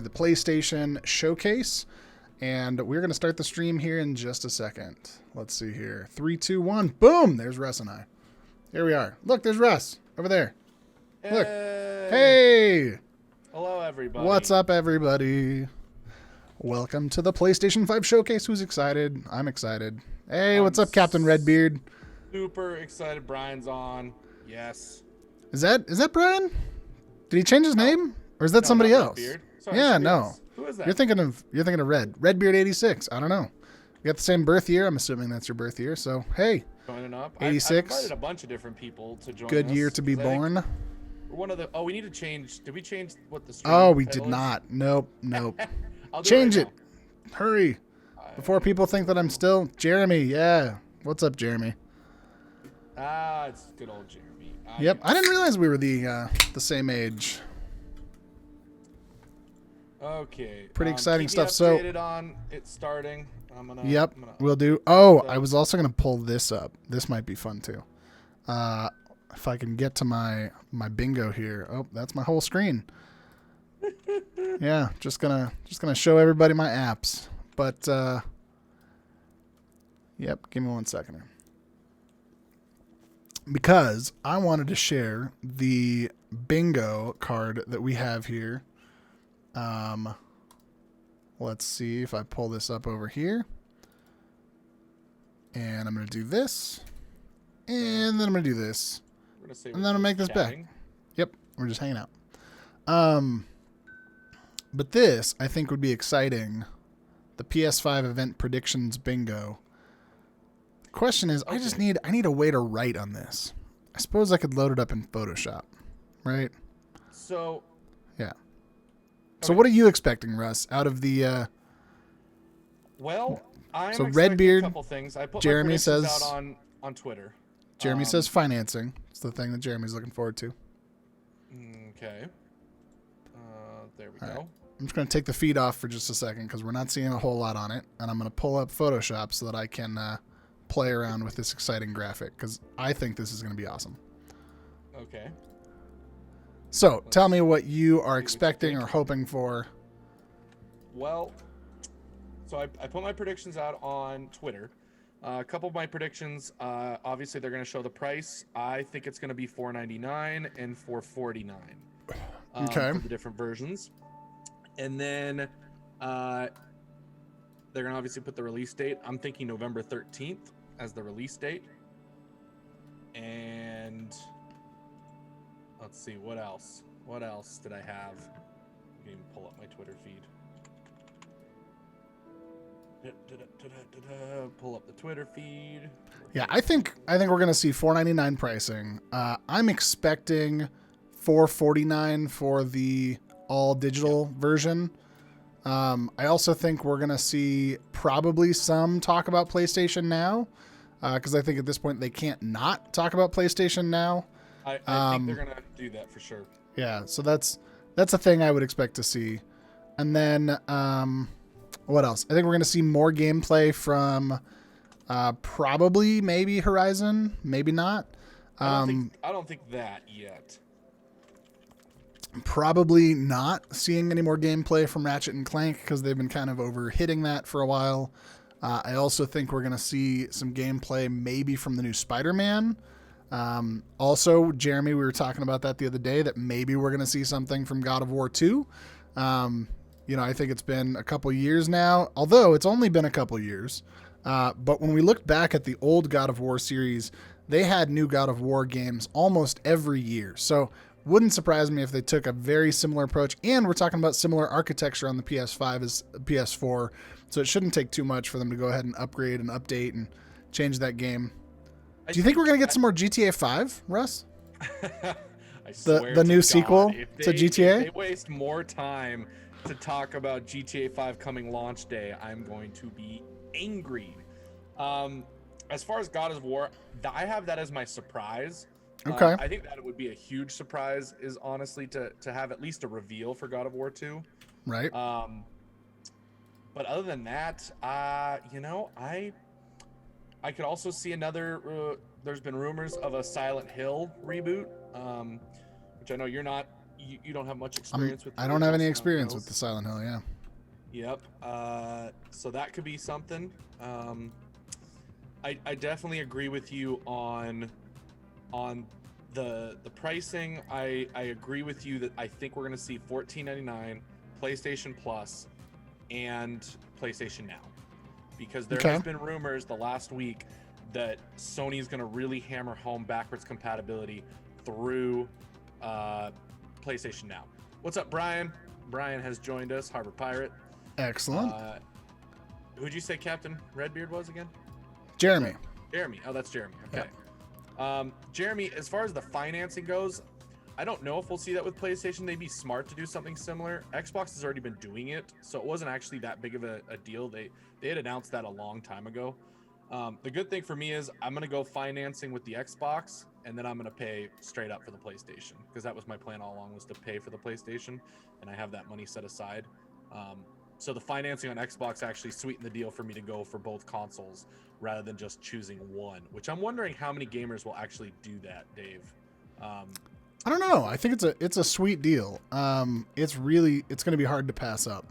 the PlayStation Showcase, and we're going to start the stream here in just a second. Let's see here. 3, 2, 1. Boom! There's Russ and I. Here we are. Look, there's Russ over there. Look. Hey! Hello, everybody. What's up, everybody? Welcome to the PlayStation 5 Showcase. Who's excited? I'm excited. Hey, what's up, Captain Redbeard? Super excited. Brian's on. Yes. Is that Brian? Did he change his name? Or is that No, somebody not else? Redbeard. Sorry, Yeah, somebody no. else. Who is that? You're thinking of Redbeard 86. I don't know. We got the same birth year. I'm assuming that's your birth year. So, hey, Joining up. 86. I've invited a bunch of different people to join good us, year to be 'cause I think born. we're one of the. Oh, we need to change. Did we change what the stream Oh, we title did is? not. Nope. I'll do Change right it. Hurry. Before people think that I'm still Jeremy. Yeah. What's up, Jeremy? now. It's good old Jeremy. Yep. I didn't realize we were the same age. Okay. Pretty exciting keep me stuff. So- updated on it starting. Yep. I'm gonna- We'll do. Oh, I was also going to pull this up. This might be fun too. If I can get to my bingo here. Oh, that's my whole screen. Yeah, just gonna show everybody my apps. But yep, give me 1 second here. Because I wanted to share the bingo card that we have here. Let's see if I pull this up over here. And I'm going to do this. And then I'm going to do this. We're gonna say And we're then I'll make just this back. chatting. Yep, we're just hanging out. But this, I think, would be exciting. The PS5 event predictions bingo. The question is, I need a way to write on this. I suppose I could load it up in Photoshop, right? So. Yeah. So Okay. what are you expecting, Russ, out of the... Well, I'm So expecting Redbeard, a couple things. I put Jeremy my predictions says- out on Twitter. Jeremy says financing. It's the thing that Jeremy's looking forward to. Okay. There we All go. right. I'm just going to take the feed off for just a second because we're not seeing a whole lot on it. And I'm going to pull up Photoshop so that I can play around with this exciting graphic because I think this is going to be awesome. Okay. So tell me what you are expecting or hoping for. Well, so I put my predictions out on Twitter. A couple of my predictions, obviously they're going to show the price. I think it's going to be $4.99 and $4.49. Okay. For the different versions. And then they're going to obviously put the release date. I'm thinking November 13th as the release date. And let's see, what else? What else did I have? I can even pull up my Twitter feed. Pull up the Twitter feed. Yeah, I think we're going to see $4.99 pricing. I'm expecting $4.49 for the all digital version. I also think we're going to see probably some talk about PlayStation Now, because I think at this point they can't not talk about PlayStation Now. I think they're going to do that for sure. Yeah, so that's a thing I would expect to see. And then what else? I think we're going to see more gameplay from probably maybe Horizon, maybe not. I don't think that yet. Probably not seeing any more gameplay from Ratchet and Clank because they've been kind of overhitting that for a while. I also think we're going to see some gameplay maybe from the new Spider-Man. Also, Jeremy, we were talking about that the other day, that maybe we're going to see something from God of War 2. I think it's been a couple years now, although it's only been a couple years. But when we looked back at the old God of War series, they had new God of War games almost every year. So wouldn't surprise me if they took a very similar approach. And we're talking about similar architecture on the PS5 as PS4. So it shouldn't take too much for them to go ahead and upgrade and update and change that game. Do you think we're going to get some more GTA 5, Russ? I swear The to new God, sequel if to they- GTA? If they waste more time to talk about GTA 5 coming launch day, I'm going to be angry. As far as God of War, I have that as my surprise. Okay. I think that it would be a huge surprise is honestly to have at least a reveal for God of War 2. Right. But other than that, I could also see another. There's been rumors of a Silent Hill reboot, which I know you're not you don't have much experience with. I don't have any original experience Silent with the Silent Hill. Yeah. Hills. Yep. So that could be something. I definitely agree with you on the pricing. I agree with you that I think we're going to see $14.99 PlayStation Plus and PlayStation Now, because there has been rumors the last week that Sony's going to really hammer home backwards compatibility through PlayStation Now. What's up, Brian? Brian has joined us, Harbor Pirate. Excellent. Who'd you say Captain Redbeard was again? Jeremy. Jeremy. Oh, that's Jeremy. Okay. Yep. Jeremy, as far as the financing goes, I don't know if we'll see that with PlayStation. They'd be smart to do something similar. Xbox has already been doing it, so it wasn't actually that big of a deal. They had announced that a long time ago. The good thing for me is I'm going to go financing with the Xbox, and then I'm going to pay straight up for the PlayStation, because that was my plan all along, was to pay for the PlayStation, and I have that money set aside. So the financing on Xbox actually sweetened the deal for me to go for both consoles rather than just choosing one, which I'm wondering how many gamers will actually do that, Dave. I don't know. I think it's a sweet deal. It's going to be hard to pass up.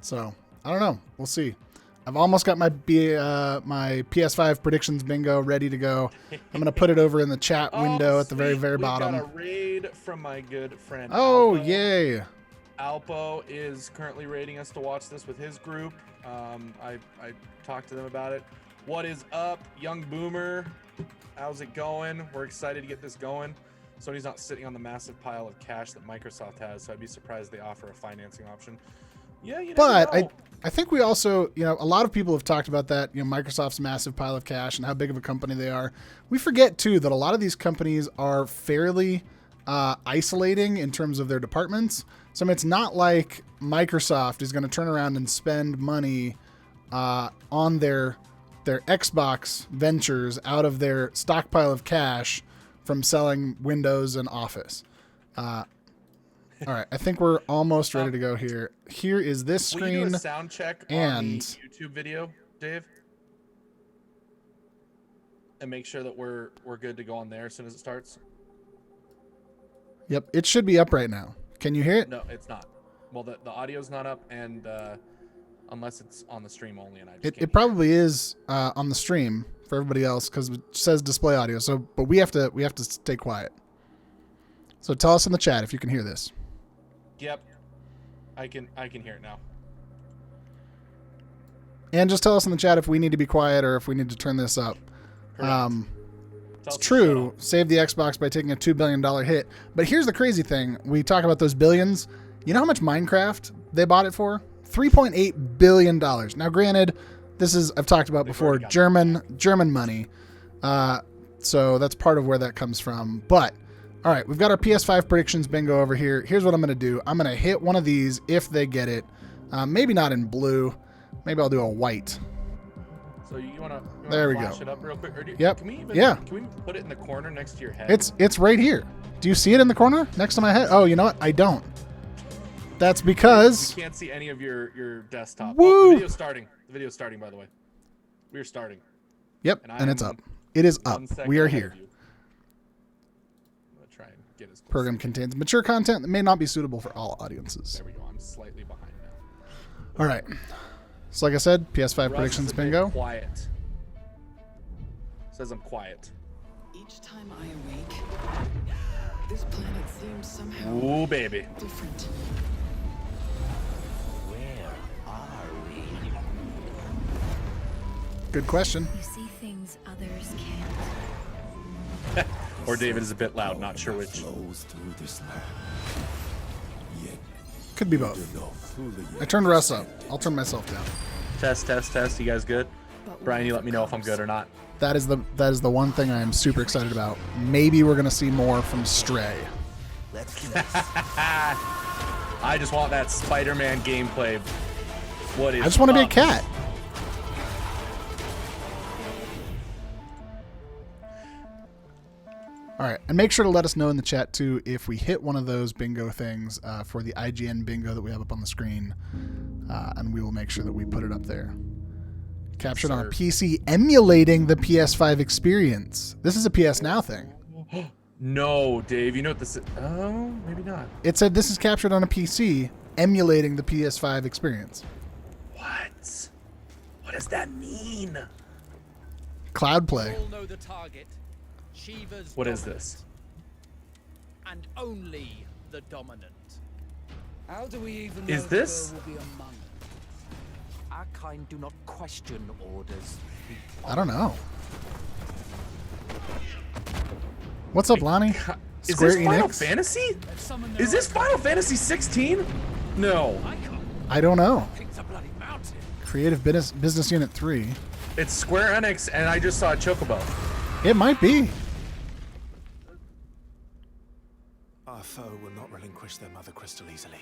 So I don't know. We'll see. I've almost got my PS5 predictions bingo ready to go. I'm going to put it over in the chat window at the very, very bottom. We got a raid from my good friend. Oh, Alpo. yay. Alpo is currently raiding us to watch this with his group. I talked to them about it. What is up, young boomer? How's it going? We're excited to get this going. Sony's not sitting on the massive pile of cash that Microsoft has, so I'd be surprised they offer a financing option. Yeah, you never know. I think we also, a lot of people have talked about that, Microsoft's massive pile of cash and how big of a company they are. We forget, too, that a lot of these companies are fairly isolating in terms of their departments. So it's not like Microsoft is going to turn around and spend money on their Xbox ventures out of their stockpile of cash from selling Windows and Office. All right, I think we're almost ready to go here. Here is this screen. Will you do a sound check on the YouTube video, Dave? And make sure that we're good to go on there as soon as it starts? Yep, it should be up right now. Can you hear it? No, it's not. Well, the audio's not up, and unless it's on the stream only, and I just it probably is on the stream for everybody else because it says display audio. So, but we have to stay quiet. So tell us in the chat if you can hear this. Yep, I can hear it now. And just tell us in the chat if we need to be quiet or if we need to turn this up. It's true. Save the Xbox by taking a $2 billion hit. But here's the crazy thing. We talk about those billions. You know how much Minecraft they bought it for? $3.8 billion. Now, granted, this is, I've talked about before, German money. So that's part of where that comes from. But, all right, we've got our PS5 predictions bingo over here. Here's what I'm going to do. I'm going to hit one of these if they get it. Maybe not in blue. Maybe I'll do a white. So you want to flash it up real quick? Or yep. Can we put it in the corner next to your head? It's right here. Do you see it in the corner next to my head? Oh, you know what? I don't. That's because we can't see any of your desktop. Woo! Oh, the video's starting. The video's starting, by the way. We are starting. Yep, and it's up. It is up. We are here. I'm gonna try and get as close. Program contains mature content that may not be suitable for all audiences. There we go. I'm slightly behind now. All right. So like I said, PS5 predictions bingo. Quiet. Says I'm quiet. Each time I awake, this planet seems somehow baby. different. Where are we? Good question. You see things others can't. Or David is a bit loud, not sure which. Flows through this land. Yet Could be both. I turned Russ up. I'll turn myself down. Test. You guys good? Brian, you let me know if I'm good or not. That is the one thing I am super excited about. Maybe we're gonna see more from Stray. let's I just want that Spider-Man gameplay. What is? I just want to be a cat. All right, and make sure to let us know in the chat too if we hit one of those bingo things for the IGN bingo that we have up on the screen, and we will make sure that we put it up there. Captured on a PC emulating the PS5 experience. This is a PS Now thing. No, Dave. You know what this is? Oh, maybe not. It said this is captured on a PC, emulating the PS5 experience. What? What does that mean? Cloud play. All know the target. Shiva's What is dominant, this? and only the dominant. How do we even Is know this- the girl will be among us? Our kind do not question orders. I don't know. What's up, Lonnie? Is Square this Final Enix? Fantasy? Summon Is this Final Fantasy 16? No. I don't know. Picked a bloody mountain. Creative Business Unit 3. It's Square Enix, and I just saw a Chocobo. It might be. Our foe will not relinquish their mother crystal easily.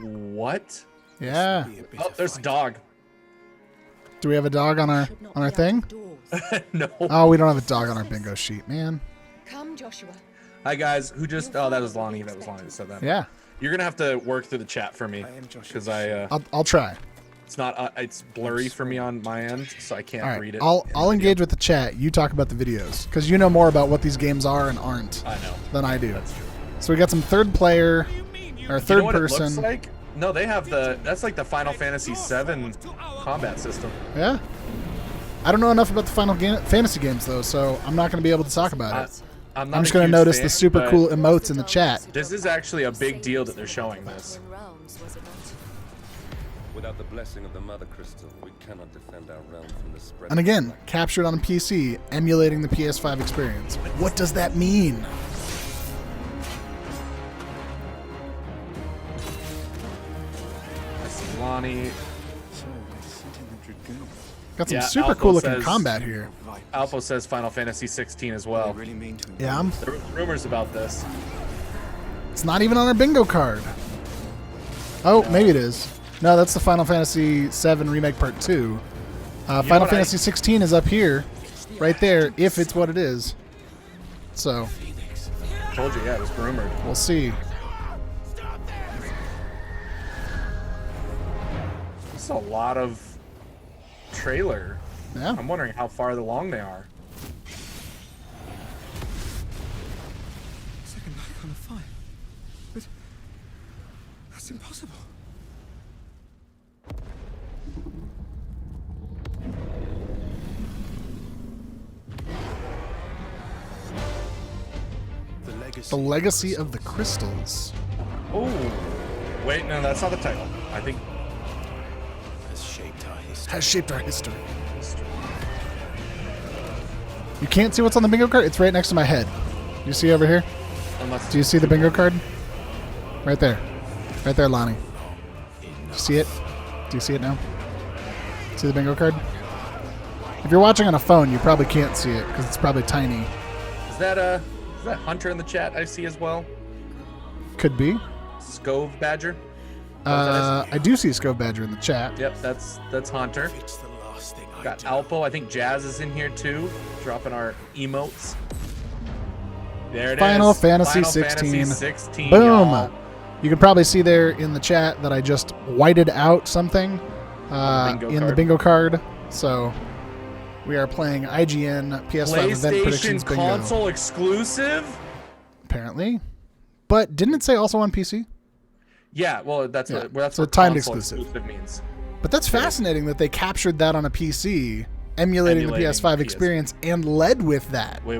What? Yeah. Be a bitter Oh, there's a fight. dog. Do we have a dog on our thing? No. Oh, we don't have a dog on our bingo sheet, man. Come, Joshua. Hi, guys. Who just... Oh, that was Lonnie. That was Lonnie that said that. Yeah. You're going to have to work through the chat for me. I am Joshua. Because I... I'll try. It's not... it's blurry for me on my end, so I can't All right. read it. I'll in the engage video. with the chat. You talk about the videos because you know more about what these games are and aren't I know. than I do. That's true. So we got some third player or You third know what person. it looks like? No, they have the... That's like the Final Fantasy 7 combat system. Yeah. I don't know enough about the Fantasy games though, so I'm not going to be able to talk about it. I'm not I'm just a going to huge notice fan, the super but cool emotes in the chat. This is actually a big deal that they're showing this. Realms, was it not? Without the blessing of the Mother Crystal, we cannot defend our realm from the spread. And again, captured on a PC, emulating the PS5 experience. What does that mean? I see Lonnie. So, they sent in the dragoon. Got some Yeah, super Alpha cool looking says- combat here. Vipers. Alpha says Final Fantasy 16 as They well. really mean to Yeah, There were rumors about this. it's not even on our bingo card. Oh, maybe it is. No, that's the Final Fantasy 7 Remake Part 2. Final what, Fantasy 16 is up here, right there, if it's what it is. So, Told you, yeah, it was rumored. we'll see. This is a lot of trailer. Yeah. I'm wondering how far along they are. Second life on a fire. But that's impossible. The legacy. The Legacy of the Crystals. Oh, wait, no, that's not the title. I think. has shaped our history. Has shaped our history. You can't see what's on the bingo card? It's right next to my head. You see over here? Unless Do you see the bingo card? Right there. Right there, Lonnie. Do you see it? Do you see it now? See the bingo card? If you're watching on a phone, you probably can't see it because it's probably tiny. is that Hunter in the chat I see as well? Could be. Scove Badger. I do see Scove Badger in the chat. Yep, that's Hunter. It's the last thing I Got do. Alpo. I think Jazz is in here too, dropping our emotes. There it is. Final Fantasy Final 16. Fantasy 16. Boom! y'all. You can probably see there in the chat that I just whited out something bingo in the card. bingo card. So we are playing IGN PS5 event predictions PlayStation bingo. console exclusive. Apparently, but didn't it say also on PC? Yeah, well, that's Yeah, what that's so what timed console exclusive. means. But that's fascinating that they captured that on a PC, emulating the Emulating PS5 PS. experience, and led with that. Wait.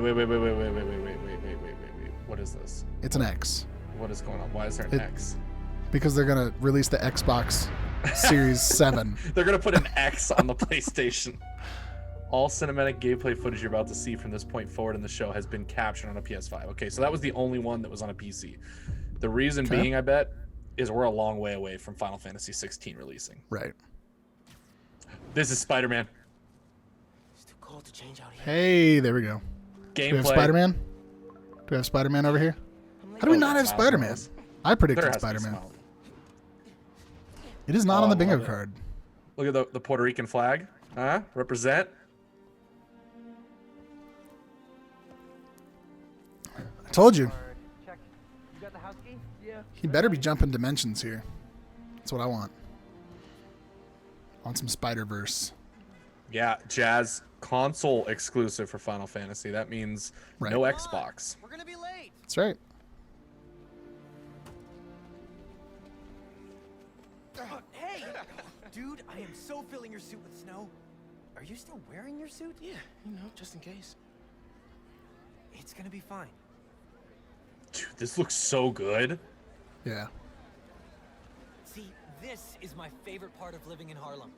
What is this? It's an X What is going on? Why is there an It- X? because they're gonna release the Xbox Series 7. They're gonna put an X on the PlayStation. All cinematic gameplay footage you're about to see from this point forward in the show has been captured on a PS5. Okay, so that was the only one that was on a PC. The reason Okay. being, I bet, is we're a long way away from Final Fantasy 16 releasing. Right. This is Spider-Man. It's too cold to change out here. Hey, there we go. Do we have Gameplay. Spider-Man? Do we have Spider-Man over here? How do we Oh, not have Miles Spider-Man? Morales. I There predicted has to be Spider-Man. Miles. It is not Oh, on the I bingo love it. card. Look at the Puerto Rican flag. Huh? Represent. I told you. He better be jumping dimensions here. That's what I want. I want some Spider-Verse. Yeah, Jazz console exclusive for Final Fantasy. That means Right. no Xbox. We're gonna be late. That's right. Hey! Dude, I am so filling your suit with snow. Are you still wearing your suit? Yeah, just in case. It's gonna be fine. Dude, this looks so good. Yeah. See, this is my favorite part of living in Harlem.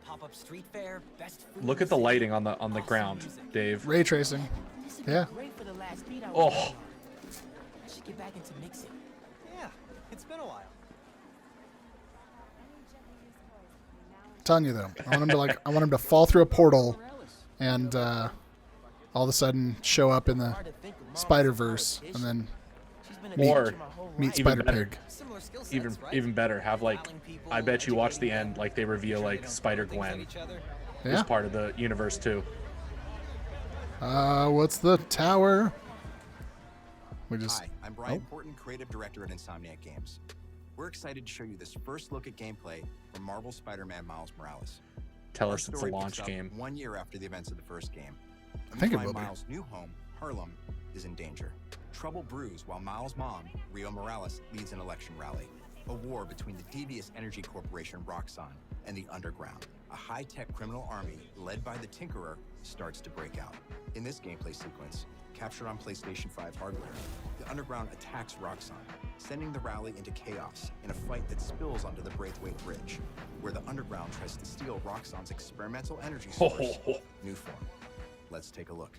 Pop-up street fair, best food. Look at the lighting on the ground, Dave. Ray tracing. Yeah. Great for the last beat I Oh. I should get back into mixing. Yeah, it's been a while. Telling you though, I want him to fall through a portal, and all of a sudden show up in the Spider-Verse, and then Or meet even Spider better. Pig. Similar skill sets, Even right? even better, have like, I bet you watch the end, like they reveal like Spider Gwen is part of the universe too. What's the tower? We just. Hi, I'm Brian Porton, creative director at Insomniac Games. We're excited to show you this first look at gameplay from Marvel Spider-Man Miles Morales. Tell Our us it's a story launch picks up game. 1 year after the events of the first game. I think it find will be. Miles' new home, Harlem, is in danger. Trouble brews while Miles' mom, Rio Morales, leads an election rally. A war between the devious energy corporation Roxxon and the Underground. A high-tech criminal army led by the Tinkerer starts to break out. In this gameplay sequence, captured on PlayStation 5 hardware, the Underground attacks Roxxon, sending the rally into chaos in a fight that spills onto the Braithwaite Bridge, where the Underground tries to steal Roxxon's experimental energy source, New Form. Let's take a look.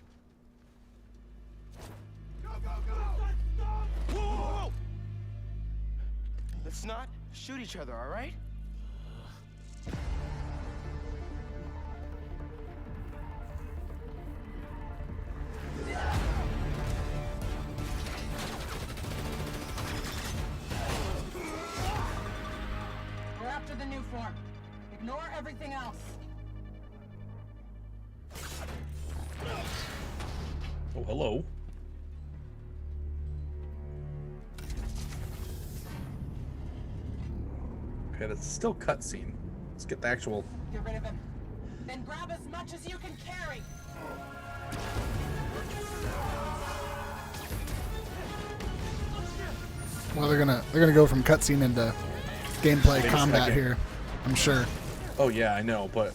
Whoa! Let's not shoot each other, all right? We're after the new form. Ignore everything else. Oh, hello. Okay, that's still cutscene. Let's get the actual. Get rid of him. Then grab as much as you can carry. Well, they're gonna go from cutscene into gameplay Wait a combat second. here. I'm sure. Oh yeah, I know, but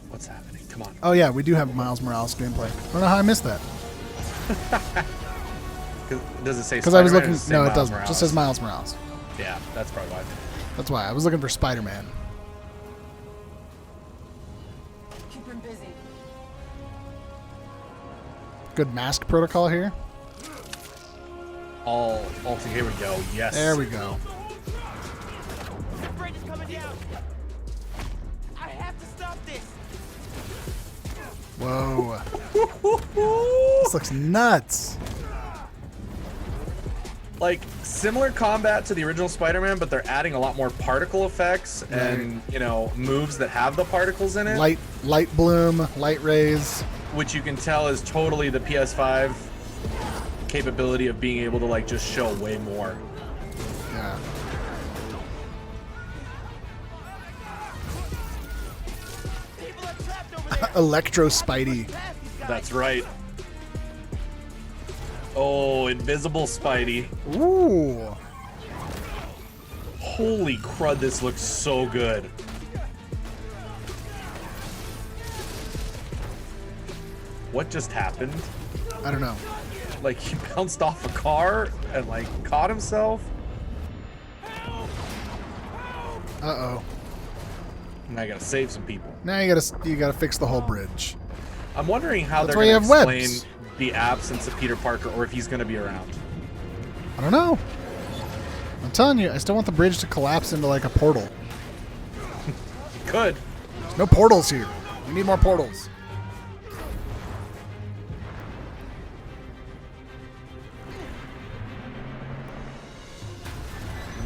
what's happening? Come on. Oh yeah, we do have Miles Morales gameplay. I don't know how I missed that. Does it say? Because I was Spider-Man or looking. does it say No, it Miles doesn't. It Morales? just says Miles Morales. Yeah, that's probably why. That's why I was looking for Spider-Man. Keep him busy. Good mask protocol here. All together. Here we go. Yes. There we go. That bridge is coming down. I have to stop this. Whoa. This looks nuts. Like similar combat to the original Spider-Man, but they're adding a lot more particle effects and moves that have the particles in it. Light bloom, light rays. Which you can tell is totally the PS5 capability of being able to like just show way more. Yeah. People are trapped over there. Electro Spidey. That's right. Oh, invisible Spidey. Ooh. Holy crud, this looks so good. What just happened? I don't know. Like he bounced off a car and like caught himself. Uh-oh. Now I gotta save some people. Now you gotta fix the whole bridge. I'm wondering how That's they're why you gonna have explain webs. the absence of Peter Parker or if he's gonna be around. I don't know. I'm telling you, I still want the bridge to collapse into like a portal. Could. There's no portals here. We need more portals.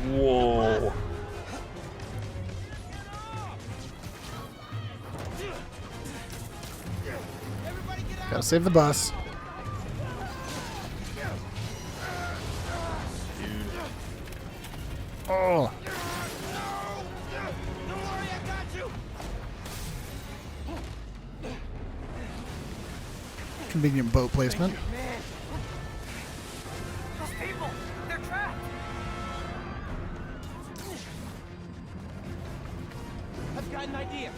Whoa. Gotta save the bus. Oh. Convenient boat placement. got an idea.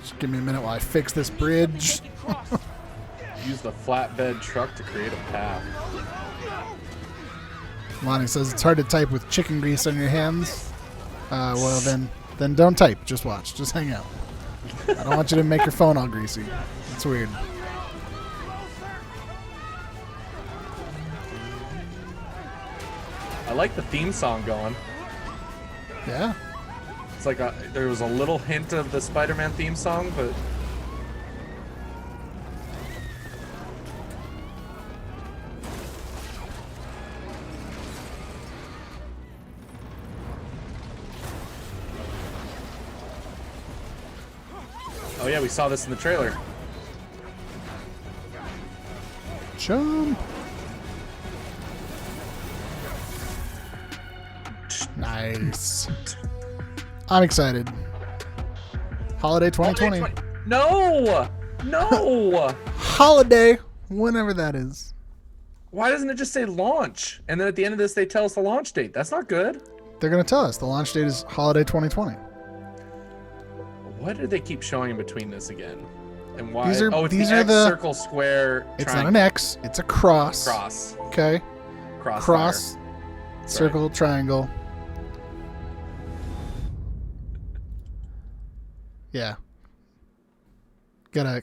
Just give me a minute while I fix this bridge. Use the flatbed truck to create a path. Lonnie says it's hard to type with chicken grease on your hands. Well, then don't type. Just watch. Just hang out. I don't want you to make your phone all greasy. It's weird. I like the theme song going. Yeah. It's like there was a little hint of the Spider-Man theme song, but oh yeah, we saw this in the trailer. Jump. Nice. I'm excited. Holiday 2020. No! No! Holiday, whenever that is. Why doesn't it just say launch? And then at the end of this, they tell us the launch date. That's not good. They're going to tell us the launch date is Holiday 2020. What did they keep showing in between this again? And why? These are, oh, it's these the are X, the circle, square, It's triangle. not an X. It's a cross. Cross. Okay. Crossfire. Cross. Circle, triangle. Yeah. Gotta.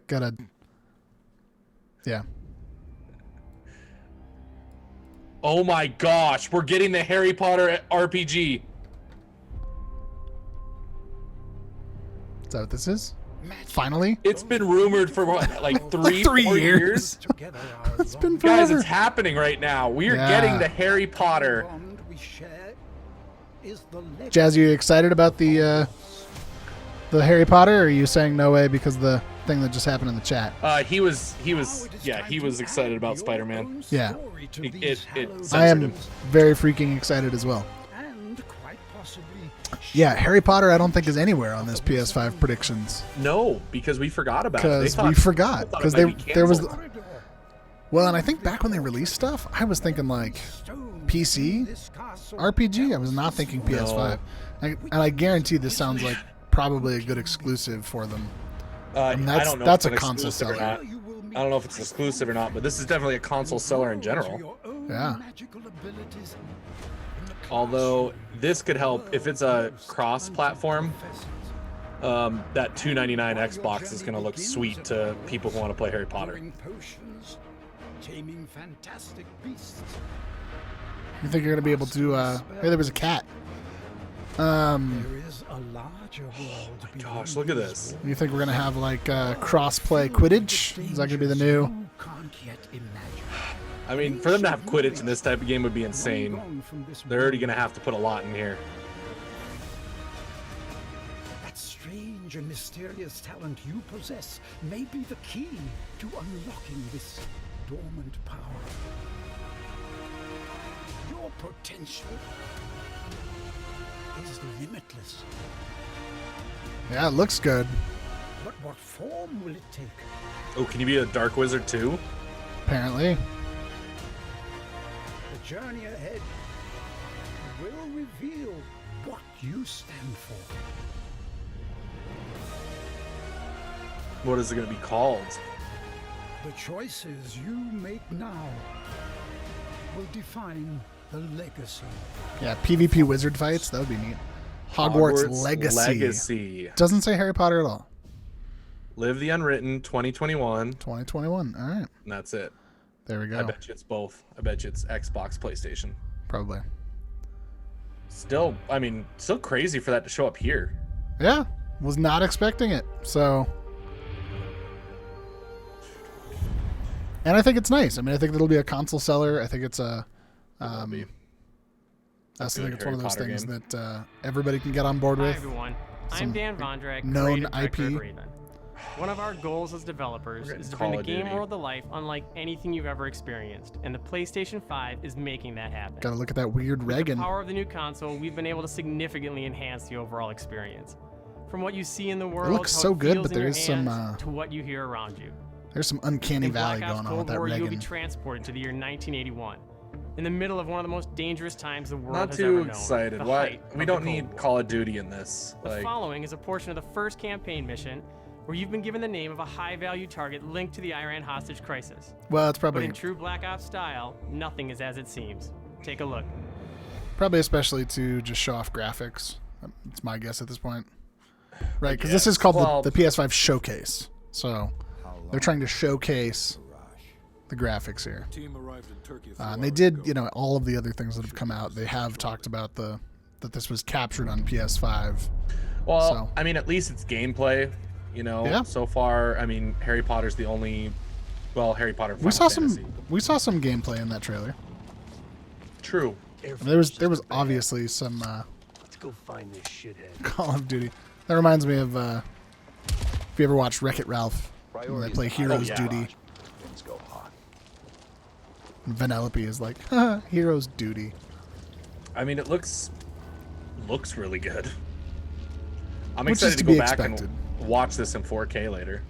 Yeah. Oh my gosh, we're getting the Harry Potter RPG. Is that what this is? Finally? It's been rumored for what, like 3 years? It's been forever. Guys, it's happening right now. We are getting the Harry Potter. Jazz, are you excited about the Harry Potter, or are you saying no way because of the thing that just happened in the chat? He was excited about Spider-Man. Yeah. It I am very freaking excited as well. Yeah, Harry Potter I don't think is anywhere on this PS5 predictions. No, because we forgot about it. Because we forgot. Because there was... Well, and I think back when they released stuff, I was thinking like PC RPG. I was not thinking PS5. And I guarantee this sounds like probably a good exclusive for them. I don't know that's if a it's console exclusive or seller. not. I don't know if it's exclusive or not, but this is definitely a console seller in general. Yeah. Although this could help if it's a cross-platform. That $299 Xbox is going to look sweet to people who want to play Harry Potter. Taming fantastic beasts. You think you're gonna be able to? Hey, there was a cat. There is a larger world. Oh my gosh, look at this. You think we're gonna have like cross-play Quidditch? Is that gonna be the new? I mean, for them to have Quidditch in this type of game would be insane. They're already going to have to put a lot in here. That strange and mysterious talent you possess may be the key to unlocking this dormant power. Your potential is limitless. Yeah, it looks good. But what form will it take? Oh, can you be a Dark Wizard too? Apparently. The journey ahead will reveal what you stand for. What is it going to be called? The choices you make now will define the legacy. Yeah, PvP wizard fights. That would be neat. Hogwarts Legacy. Doesn't say Harry Potter at all. Live the Unwritten 2021. 2021. All right. And that's it. There we go. I bet you it's both. I bet you it's Xbox, PlayStation. Probably. Still, I mean, still crazy for that to show up here. Yeah. Was not expecting it. So. And I think it's nice. I mean, I think it'll be a console seller. I think it's a. I think it's one of those things that everybody can get on board with. Hi everyone, I'm Dan Vondrak, known creative director IP. of Raven. One of our goals as developers is to bring the game world to life unlike anything you've ever experienced, and the PlayStation 5 is making that happen. Gotta look at that weird With Reagan. the power of the new console, we've been able to significantly enhance the overall experience. From what you see in the world, looks how so it good, feels but in there your is some, hands, to what you hear around you. There's some uncanny In valley Black Ops going on Cold with that War, you'll be Reagan. transported to the year 1981, in the middle of one of the most dangerous times the world Not has too ever known. excited. the Why? height We of don't the Cold need War. Call of Duty in this. The Like, following is a portion of the first campaign mission where you've been given the name of a high-value target linked to the Iran hostage crisis. Well, it's But probably in true Black Ops style, nothing is as it seems. Take a look. especially to just show off graphics. It's my guess at this point, right? Because this guess. is called Well- the PS5 Showcase, so they're trying to showcase the graphics here. Team arrived in Turkey. And they did, all of the other things that have come out. They have talked about that this was captured on PS5. well, So. I mean, at least it's gameplay. Yeah. So far, I mean, Harry Potter's the only. Well, Harry Potter. We Final saw Fantasy. some gameplay in that trailer. True. And there was obviously some Let's go find this shithead. Call of Duty. That reminds me of if you ever watched Wreck-It Ralph, when they play Heroes Duty. Things go hot. And Vanellope is like, Heroes Duty. I mean, it looks really good. I'm Which is excited to to go be back expected. and watch this in 4K later.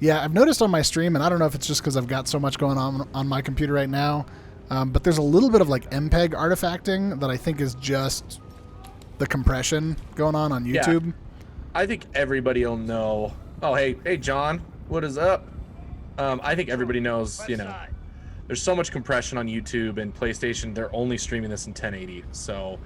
Yeah, I've noticed on my stream, and I don't know if it's just because I've got so much going on my computer right now, but there's a little bit of like MPEG artifacting that I think is just the compression going on YouTube. Yeah. I think everybody will know. Oh, hey, John, what is up? I think everybody knows, there's so much compression on YouTube and PlayStation. They're only streaming this in 1080. So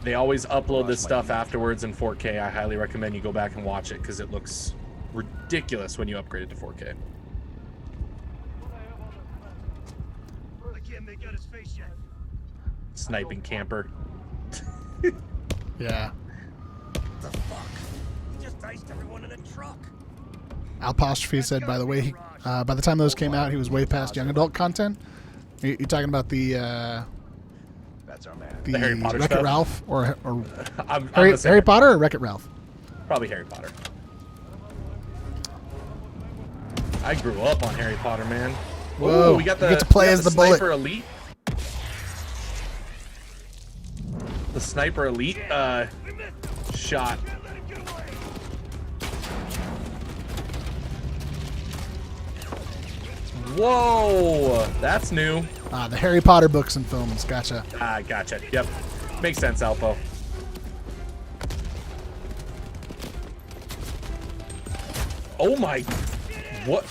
they always upload this stuff afterwards in 4K. I highly recommend you go back and watch it because it looks ridiculous when you upgrade it to 4K. I can't make out his face yet. Sniping camper. Yeah. The fuck? He just diced everyone in a truck. Apostrophe said, by the way, by the time those came out, he was way past young adult content. You talking about the That's our man. The Harry Potter Wreck-It stuff? Ralph or I'm Harry Potter or Wreck-It Ralph? Probably Harry Potter. I grew up on Harry Potter, man. Whoa, Ooh, we got you get to play we got as the bullet. Sniper Elite. The Sniper Elite shot. Whoa, that's new. The Harry Potter books and films. Gotcha. Gotcha. Yep. Makes sense, Alpo. Oh my. What?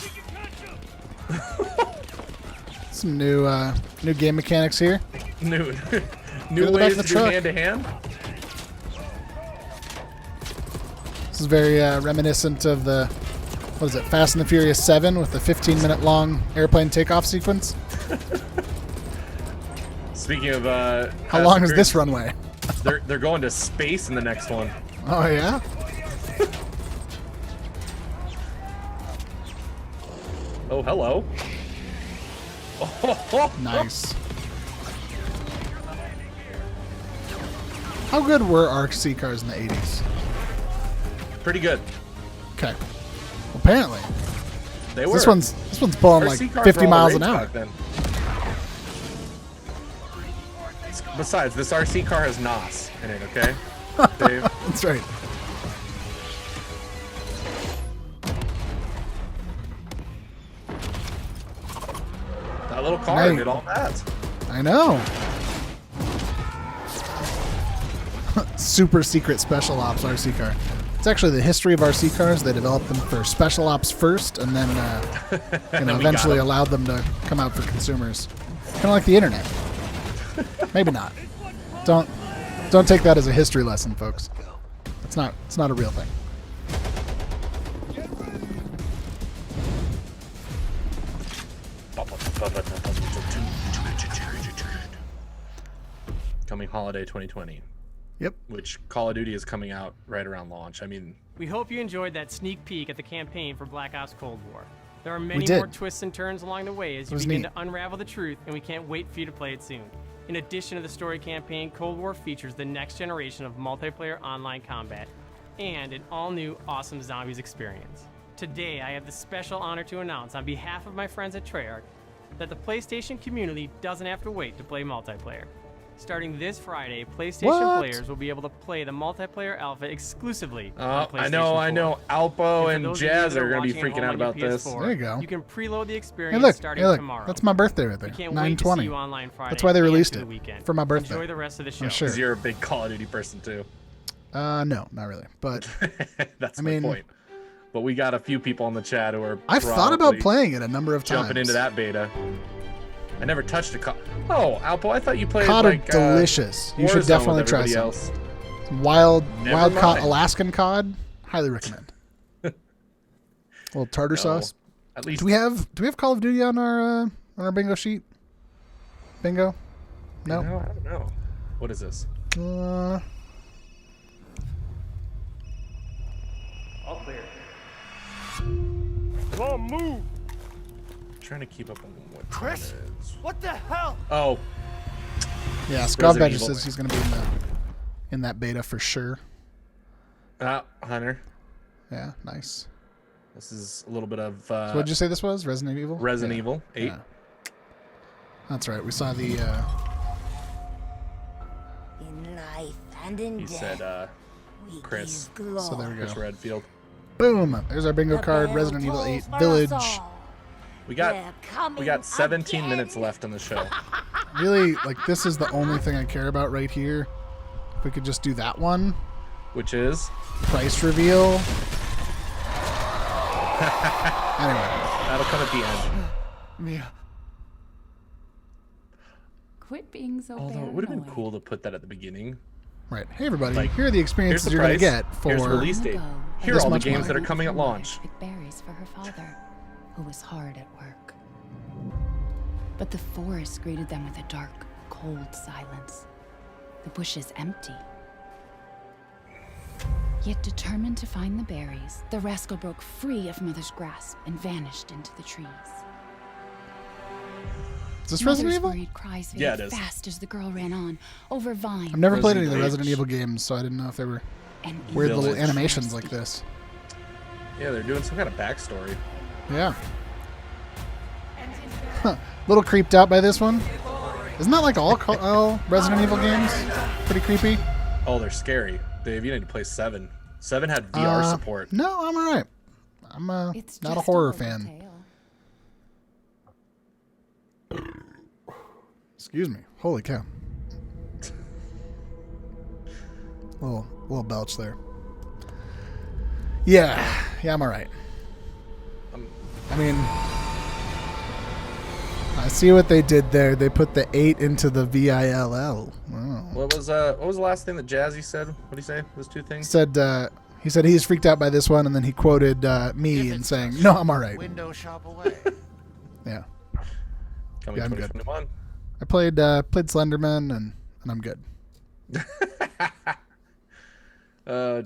Some new game mechanics here. New Go to the back ways of the to do truck. hand-to-hand? This is very reminiscent of the, what is it, Fast and the Furious 7 with the 15-minute long airplane takeoff sequence. Speaking of How long is this runway? They're going to space in the next one. Oh, yeah? Oh, hello. Nice. How good were RC cars in the 80s? Pretty good. Okay. Well, apparently. They were. This one's pulling RC like cars 50 were all miles the an rage hour. back then. Besides, this RC car has NOS in it, okay? Dave? That's right. That little car Nice. did all that. I know. Super secret special ops RC car. It's actually the history of RC cars. They developed them for special ops first, and then eventually allowed them to come out for consumers. Kind of like the internet. Maybe not. Don't take that as a history lesson, folks. It's not a real thing. Coming holiday 2020. Yep. Which Call of Duty is coming out right around launch. I mean, We hope you enjoyed that sneak peek at the campaign for Black Ops Cold War. There are many did. more twists and turns along the way as It you was begin neat. to unravel the truth, and we can't wait for you to play it soon. In addition to the story campaign, Cold War features the next generation of multiplayer online combat and an all-new awesome zombies experience. Today, I have the special honor to announce on behalf of my friends at Treyarch that the PlayStation community doesn't have to wait to play multiplayer. Starting this Friday, PlayStation What? players will be able to play the multiplayer alpha exclusively on I PlayStation know. 4. Alpo and for those of you Jazz that are going to be watching at freaking home out on your about this. PS4, There you go. You can preload the Hey, experience look. starting Hey, look. tomorrow. That's my birthday right there. We can't wait to see 9/20. you online Friday. That's why they and released through it the weekend. for my birthday. Enjoy the rest of the show. sure. Because you're a big Call of Duty person too. No, not really. But That's I my mean, point. But we got a few people in the chat who are I've thought about probably playing it a number of times. jumping into that beta. I never touched a COD. Oh, Alpo, I thought you played COD like are delicious. You should Warzone definitely with try everybody some. else. Wild Never cod, mind. Alaskan cod. Highly recommend. A little tartar sauce. At least Do we have Call of Duty on our bingo sheet? Bingo? No. I don't know. What is this? All clear. Come on, move. Trying to keep up on what Chris? time it is. What the hell? Oh, Yeah, Scott Badger Evil. says he's going to be in that beta for sure. Hunter. Yeah, nice. This is a little bit of. So what did you say this was? Resident Evil? Resident Yeah. Evil 8. Yeah. That's right. We saw the. In life and in He death. said, Chris. So there we go. Chris Redfield. Boom! There's our bingo card. Resident Evil 8 Village. We got 17 minutes left on the show. Really, like this is the only thing I care about right here. If we could just do that one. Which is price reveal. Anyway, that'll come at the end. Mia. Quit being so Although it would have been cool to put that at the beginning. Right. Hey everybody, Like, here are the experiences here's the you're going to price, get for here's release date. Here are this all the much games money. that are coming at launch. Pick berries for her father, who was hard at work. But the forest greeted them with a dark, cold silence. The bushes empty. Yet determined to find the berries, the rascal broke free of Mother's grasp and vanished into the trees. Is this Resident Mother's Evil? worried cries Yeah, faded it is. fast as the girl ran on, over vines. I've never played any of the Resident Resident Evil games, so I didn't know if they were and weird little Village. animations like this. Yeah, they're doing some kind of backstory. Yeah. Huh. Little creeped out by this one. Isn't that like all Resident Evil games? Pretty creepy. Oh, they're scary. Dave, you need to play 7. 7 had VR support. No, I'm alright. I'm not a horror fan. Excuse me. Holy cow. Little belch there. Yeah, I'm alright. I mean, I see what they did there. They put the 8 into the VILL. Wow. What was the last thing that Jazzy said? What did he say? Those two things? He said he's freaked out by this one, and then he quoted me and saying, "No, I'm all right." Window shop away. Yeah. Coming Yeah, I'm good. 2021. I played Slenderman, and I'm good.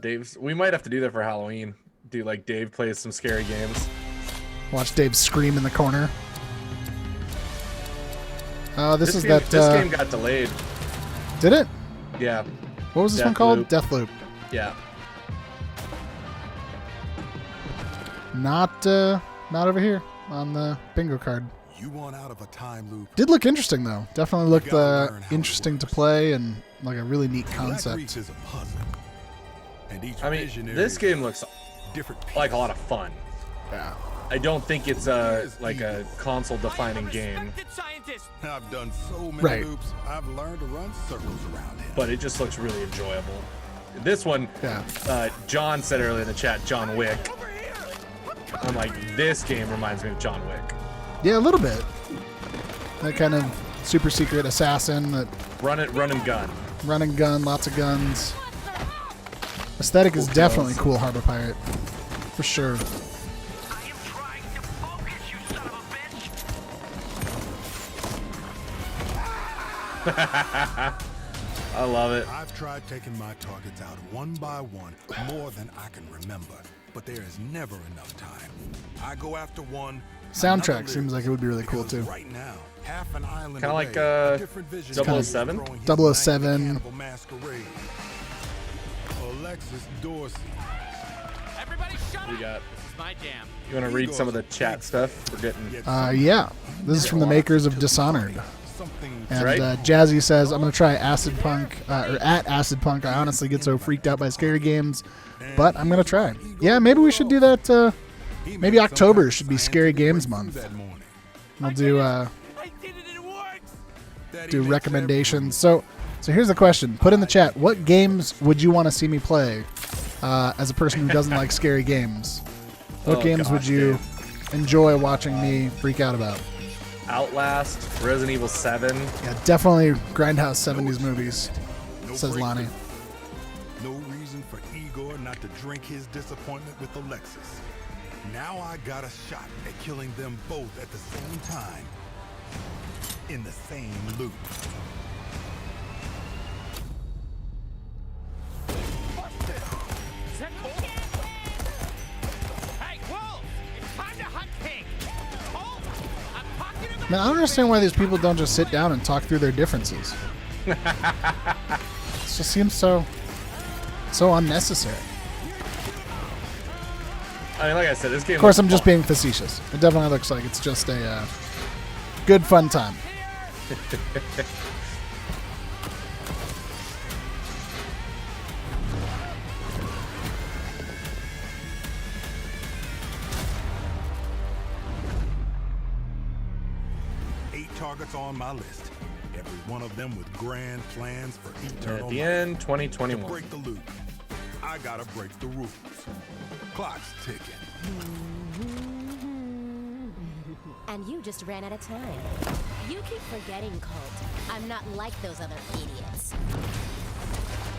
Dave's. We might have to do that for Halloween. Do like Dave plays some scary games. Watch Dave scream in the corner. This game, that. This game got delayed. Did it? Yeah. What was this one called? Deathloop. Yeah. Not over here on the bingo card. You want out of a time loop. Did look interesting though. Definitely looked interesting to play and like a really neat concept. Is a puzzle. And each I mean, this game looks like a lot of fun. Yeah. I don't think it's like a console-defining game. I've done so many Right. loops. I've learned to run circles around it. But it just looks really enjoyable. This one, John said earlier in the chat, John Wick. I'm like, this game reminds me of John Wick. Yeah, a little bit. That kind of super secret assassin that run and gun. Run and gun, lots of guns. Aesthetic is definitely cool, Harbor Pirate. For sure. I love it. I've tried taking my targets out one by one more than I can remember, but there is never enough time. I go after one. Soundtrack seems like it would be really cool too. Right now, half an island Kind of like away, a different vision 007? throwing his 007. cannibal masquerade. Alexis Dorsey. Everybody shut We got. This is my jam. You want to read some of the chat stuff? We're getting. Yeah. This is from the makers of Dishonored. something. And Jazzy says, I'm going to try Acid Punk, or at Acid Punk. I honestly get so freaked out by scary games, but I'm going to try. Yeah, maybe we should do that. Maybe October should be Scary Games Month. We'll do recommendations. So here's the question. Put in the chat, what games would you want to see me play as a person who doesn't like scary games? What games would you enjoy watching me freak out about? Outlast, Resident Evil 7. Yeah, definitely Grindhouse 70s movies, says Lonnie. No reason for Igor not to drink his disappointment with Alexis. Now I got a shot at killing them both at the same time, in the same loop. Man, I don't understand why these people don't just sit down and talk through their differences. It just seems so unnecessary. I mean, like I said, this game. Of course, I'm just being facetious. It definitely looks like it's just a good fun time. Targets on my list. Every one of them with grand plans for eternal at the end, 2021. To break the loop, I gotta break the rules. Clock's ticking. And you just ran out of time. You keep forgetting, Colt. I'm not like those other idiots.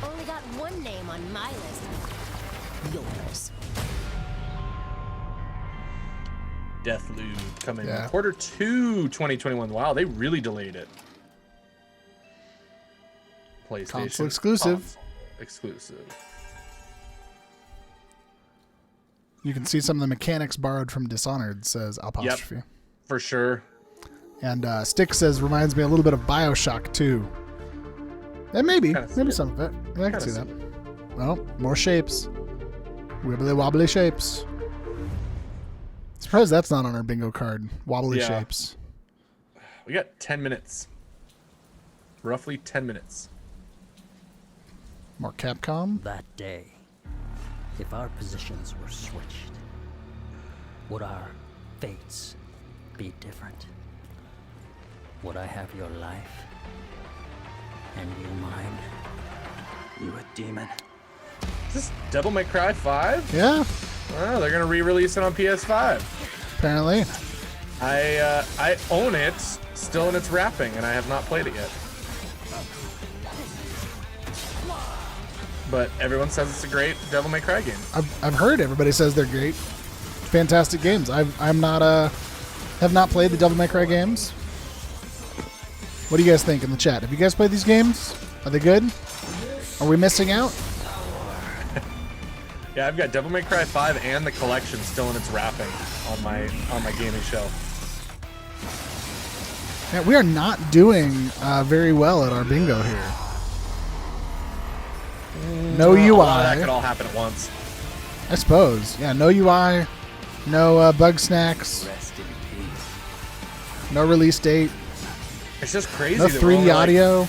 Only got one name on my list. Yours. Deathloop coming quarter 2 2021. Wow, they really delayed it. PlayStation Console exclusive. Exclusive. You can see some of the mechanics borrowed from Dishonored, says Apostrophe. Yep, for sure. And Stick says, reminds me a little bit of Bioshock 2. And maybe some of it. Yeah, I can see that. Well, more shapes. Wibbly wobbly shapes. Surprised that's not on our bingo card. Wobbly shapes. We got 10 minutes. Roughly 10 minutes. More Capcom. That day, if our positions were switched, would our fates be different? Would I have your life and you mine? You a demon? Is this Devil May Cry 5? Yeah. Oh, they're gonna re-release it on PS5. Apparently. I own it, still in its wrapping, and I have not played it yet. But everyone says it's a great Devil May Cry game. I've heard everybody says they're great, fantastic games. have not played the Devil May Cry games. What do you guys think in the chat? Have you guys played these games? Are they good? Are we missing out? Yeah, I've got Devil May Cry 5 and the collection still in its wrapping on my gaming shelf. Yeah, we are not doing very well at our bingo here. No UI. A lot of that could all happen at once. I suppose. Yeah, no UI, no bug snacks, no release date. It's just crazy. No 3D audio.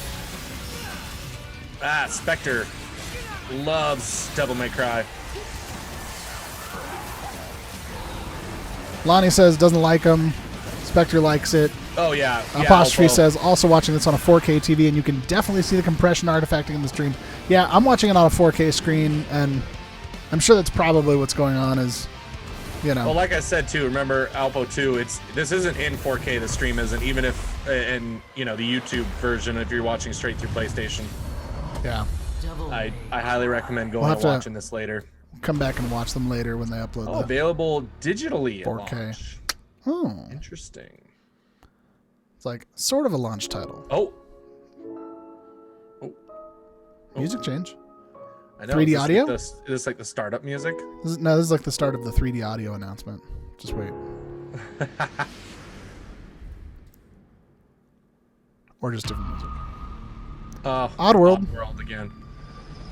Spectre loves Devil May Cry. Lonnie says doesn't like them. Spectre likes it. Oh, yeah. Apostrophe says also watching this on a 4K TV, and you can definitely see the compression artifacting in the stream. Yeah, I'm watching it on a 4K screen, and I'm sure that's probably what's going on. Is Well, like I said too, remember Alpo 2? This isn't in 4K. The stream isn't, even if in the YouTube version if you're watching straight through PlayStation. Yeah. I highly recommend going and watching this later. Come back and watch them later when they upload. Oh, available digitally. 4K. Oh, interesting. It's like sort of a launch title. Oh. Music change. I know. 3D audio. Is this like the startup music? This is like the start of the 3D audio announcement. Just wait. Or just different music. Oddworld. Oddworld again.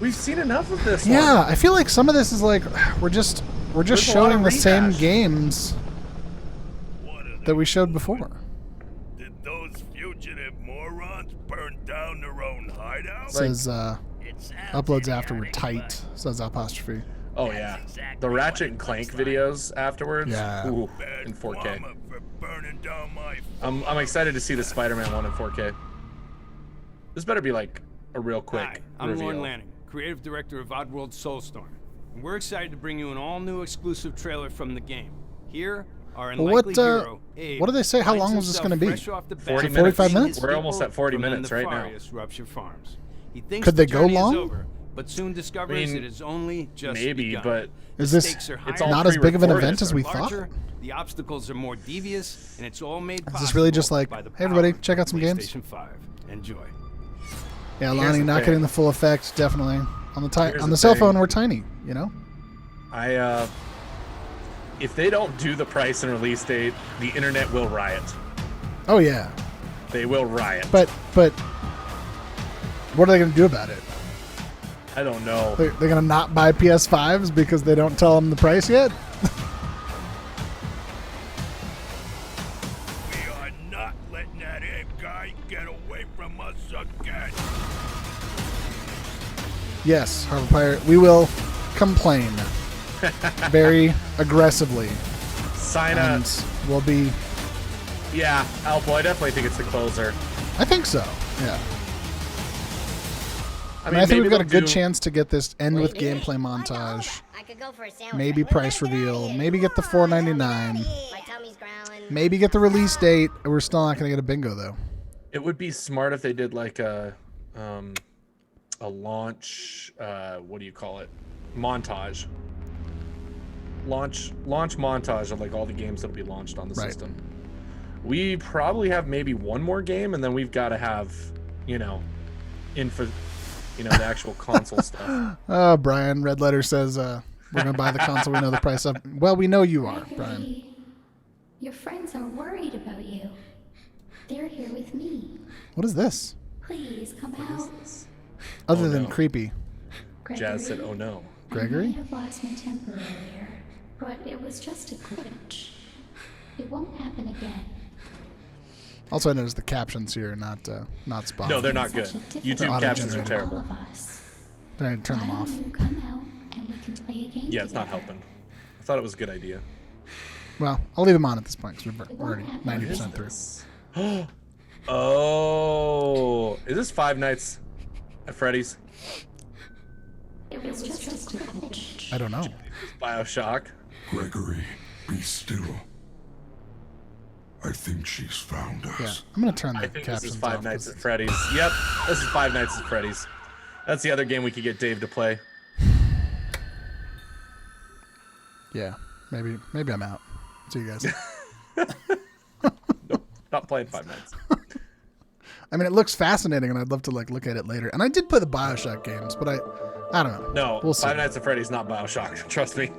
We've seen enough of this. Yeah, I feel like some of this is like we're just showing the same games that we showed before. Did those fugitive Says uploads afterward tight. Says apostrophe. Oh yeah, the Ratchet and Clank videos afterwards. Yeah. Ooh, in 4K. I'm excited to see the Spider-Man one in 4K. This better be like a real quick Hi, I'm reveal. Lorne Lanning, creative director of Oddworld Soulstorm. And we're excited to bring you an all-new exclusive trailer from the game. Here, our unlikely hero, Abe, what do they say? How long was this going to be? 45 minutes? We're almost at 40 minutes right now. Rupture Farms. He thinks Could they the go journey is long? over, but soon discovers it is only just maybe, begun. but is this not as big of an event as we thought? The obstacles are more devious, and it's all made possible. Is this really just like, by the hey everybody, power check out some of games? PlayStation 5. Enjoy. Yeah, Here's Lonnie the not thing. getting the full effect, definitely. On the Here's on the the cell thing. phone, we're tiny, you know. If they don't do the price and release date, the internet will riot. Oh yeah. They will riot. But what are they going to do about it? I don't know. They're going to not buy PS5s because they don't tell them the price yet? We are not letting that Abe guy get away from us again. Yes, Harvard Pirate, we will complain very aggressively. Sign up. And we'll be... Yeah, Alpo, I definitely think it's the closer. I think so, yeah. I mean, think maybe we've got a they'll good do- chance to get this end with gameplay montage. Maybe price reveal. Maybe get the $4.99. Maybe get the release date. We're still not going to get a bingo though. It would be smart if they did like a launch. What do you call it? Montage. Launch montage of like all the games that'll be launched on the Right. system. We probably have maybe one more game, and then we've got to have, the actual console stuff. Oh, Brian, Red Letter says we're going to buy the console. We know the price of. Well, we know you are, Brian. Your friends are worried about you. They're here with me. What is this? Please come out. Other Oh, than no. creepy. Jazz said, "Oh no." I Gregory? might have lost my temper earlier, but it was just a glitch. It won't happen again. Also, I noticed the captions here are not spot on. No, they're not good. YouTube captions are terrible. Then I turn them off. Yeah, it's not helping. I thought it was a good idea. Well, I'll leave them on at this point because we're already 90% through. Oh, is this Five Nights at Freddy's? It was just a glitch. I don't know. BioShock. Gregory, be still. I think she's found us. Yeah, I'm going to turn the I think captions this is off. Five Nights at Freddy's. Yep, this is Five Nights at Freddy's. That's the other game we could get Dave to play. Yeah, maybe I'm out. See you guys. Nope, not playing Five Nights. I mean, it looks fascinating, and I'd love to look at it later. And I did play the BioShock games, but I don't know. No, we'll see. Five Nights at Freddy's not BioShock. Trust me.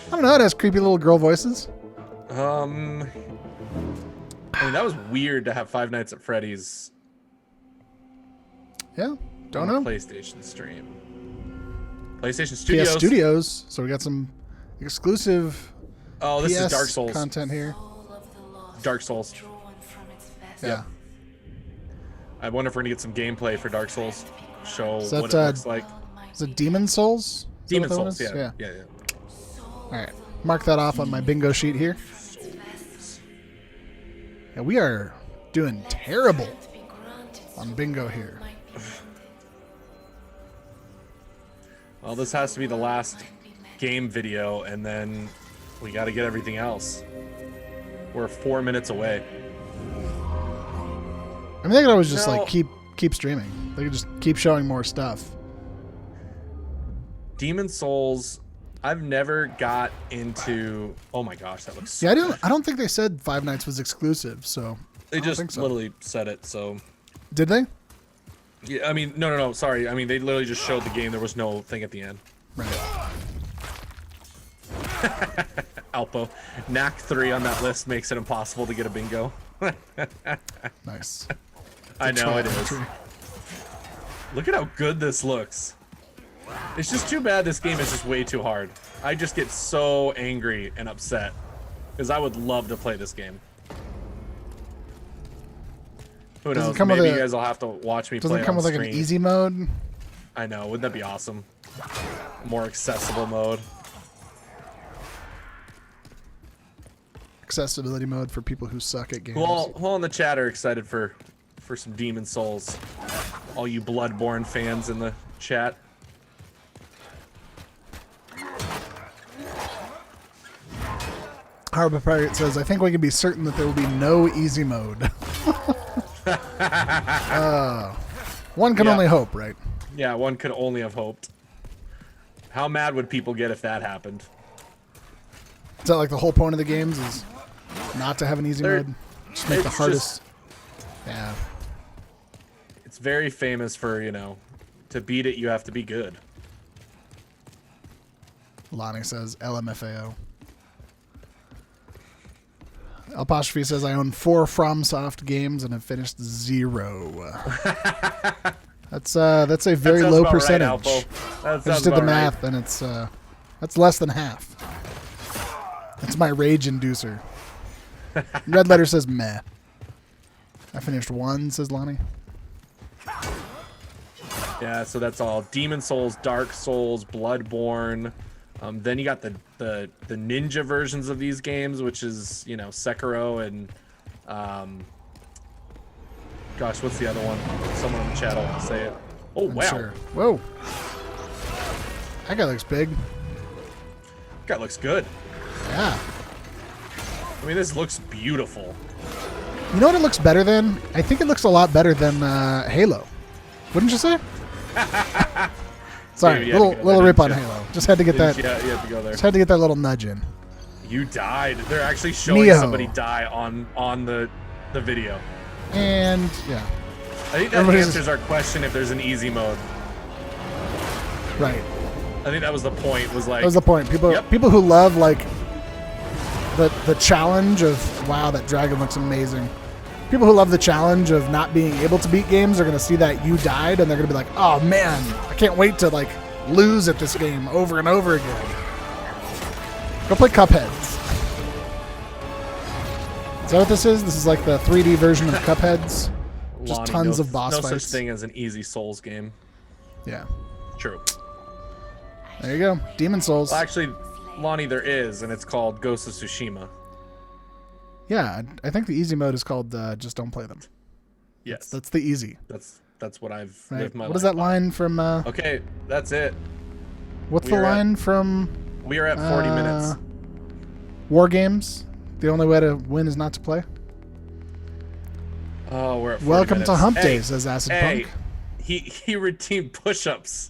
I don't know. It has creepy little girl voices. I mean, that was weird to have Five Nights at Freddy's. Yeah, don't on know. a PlayStation stream. PlayStation Studios. PS Studios. So we got some exclusive. Oh, this PS is Dark Souls content here. Dark Souls. Yeah. I wonder if we're gonna get some gameplay for Dark Souls. Show Is that, what it looks like. Is it Demon Souls? Is that Demon what that Souls. one is? Yeah. All right. Mark that off on my bingo sheet here. Yeah, we are doing terrible on bingo here. Well, this has to be the last game video, and then we got to get everything else. We're 4 minutes away. I mean, they could always just No. keep streaming. They could just keep showing more stuff. Demon Souls. I've never got into. Oh my gosh, that looks. Yeah, I don't think they said Five Nights was exclusive, so They I don't just think so. literally said it. So. Did they? Yeah, I mean, no. Sorry, I mean they literally just showed the game. There was no thing at the end. Right. Alpo, Knack 3 on that list makes it impossible to get a bingo. Nice. I know it is. Trial Look at how good this looks. It's just too bad this game is just way too hard. I just get so angry and upset because I would love to play this game. Who Doesn't knows? come with Maybe a- you guys will have to watch me play Doesn't it come on with like an stream. easy mode. I know. Wouldn't that be awesome? More accessible mode. Accessibility mode for people who suck at games. Who all in the chat are excited for some Demon Souls? All you Bloodborne fans in the chat. Harbor Pirate says, I think we can be certain that there will be no easy mode. One can only hope, right? Yeah, one could only have hoped. How mad would people get if that happened? Is that like the whole point of the games is not to have an easy mode? Just make the hardest. Yeah. It's very famous for, you know, to beat it, you have to be good. Lonnie says, LMFAO. Apostrophe says, I own 4 FromSoft games and have finished 0. That's a very low percentage. Right, I just did the math, and it's that's less than half. That's my rage inducer. Red Letter says meh. I finished 1, says Lonnie. Yeah, so that's all. Demon Souls, Dark Souls, Bloodborne. Then you got the ninja versions of these games, which is, you know, Sekiro and gosh, what's the other one? Someone in the chat will say it. Oh, wow. Sure. Whoa. That guy looks big. That guy looks good. Yeah. I mean, this looks beautiful. You know what it looks better than? I think it looks a lot better than Halo. Wouldn't you say? Sorry, little rip on Halo. Just had to get that. Yeah, you had to go there. Just had to get that little nudge in. You died. They're actually showing Neo. somebody die on the video. And yeah. I think that answers our question if there's an easy mode. Right. I think that was the point. Was like That was the point. People who love like the challenge of wow, that dragon looks amazing. People who love the challenge of not being able to beat games are going to see that you died and they're going to be like, oh man, I can't wait to like lose at this game over and over again. Go play Cupheads. Is that what this is? This is like the 3D version of Cupheads. Just Lonnie, tons of boss no fights. such thing as an easy Souls game. Yeah. True. There you go. Demon Souls. Well, actually, Lonnie, there is, and it's called Ghost of Tsushima. Yeah, I think the easy mode is called Just Don't Play Them. Yes. That's the easy. That's what I've Right. lived my life What is that by. line from... Okay, that's it. What's the line from... We are at 40 minutes. War Games? The only way to win is not to play? Oh, we're at 40 Welcome minutes. to Hump Hey, Day, says Acid hey, Punk. He redeemed push-ups.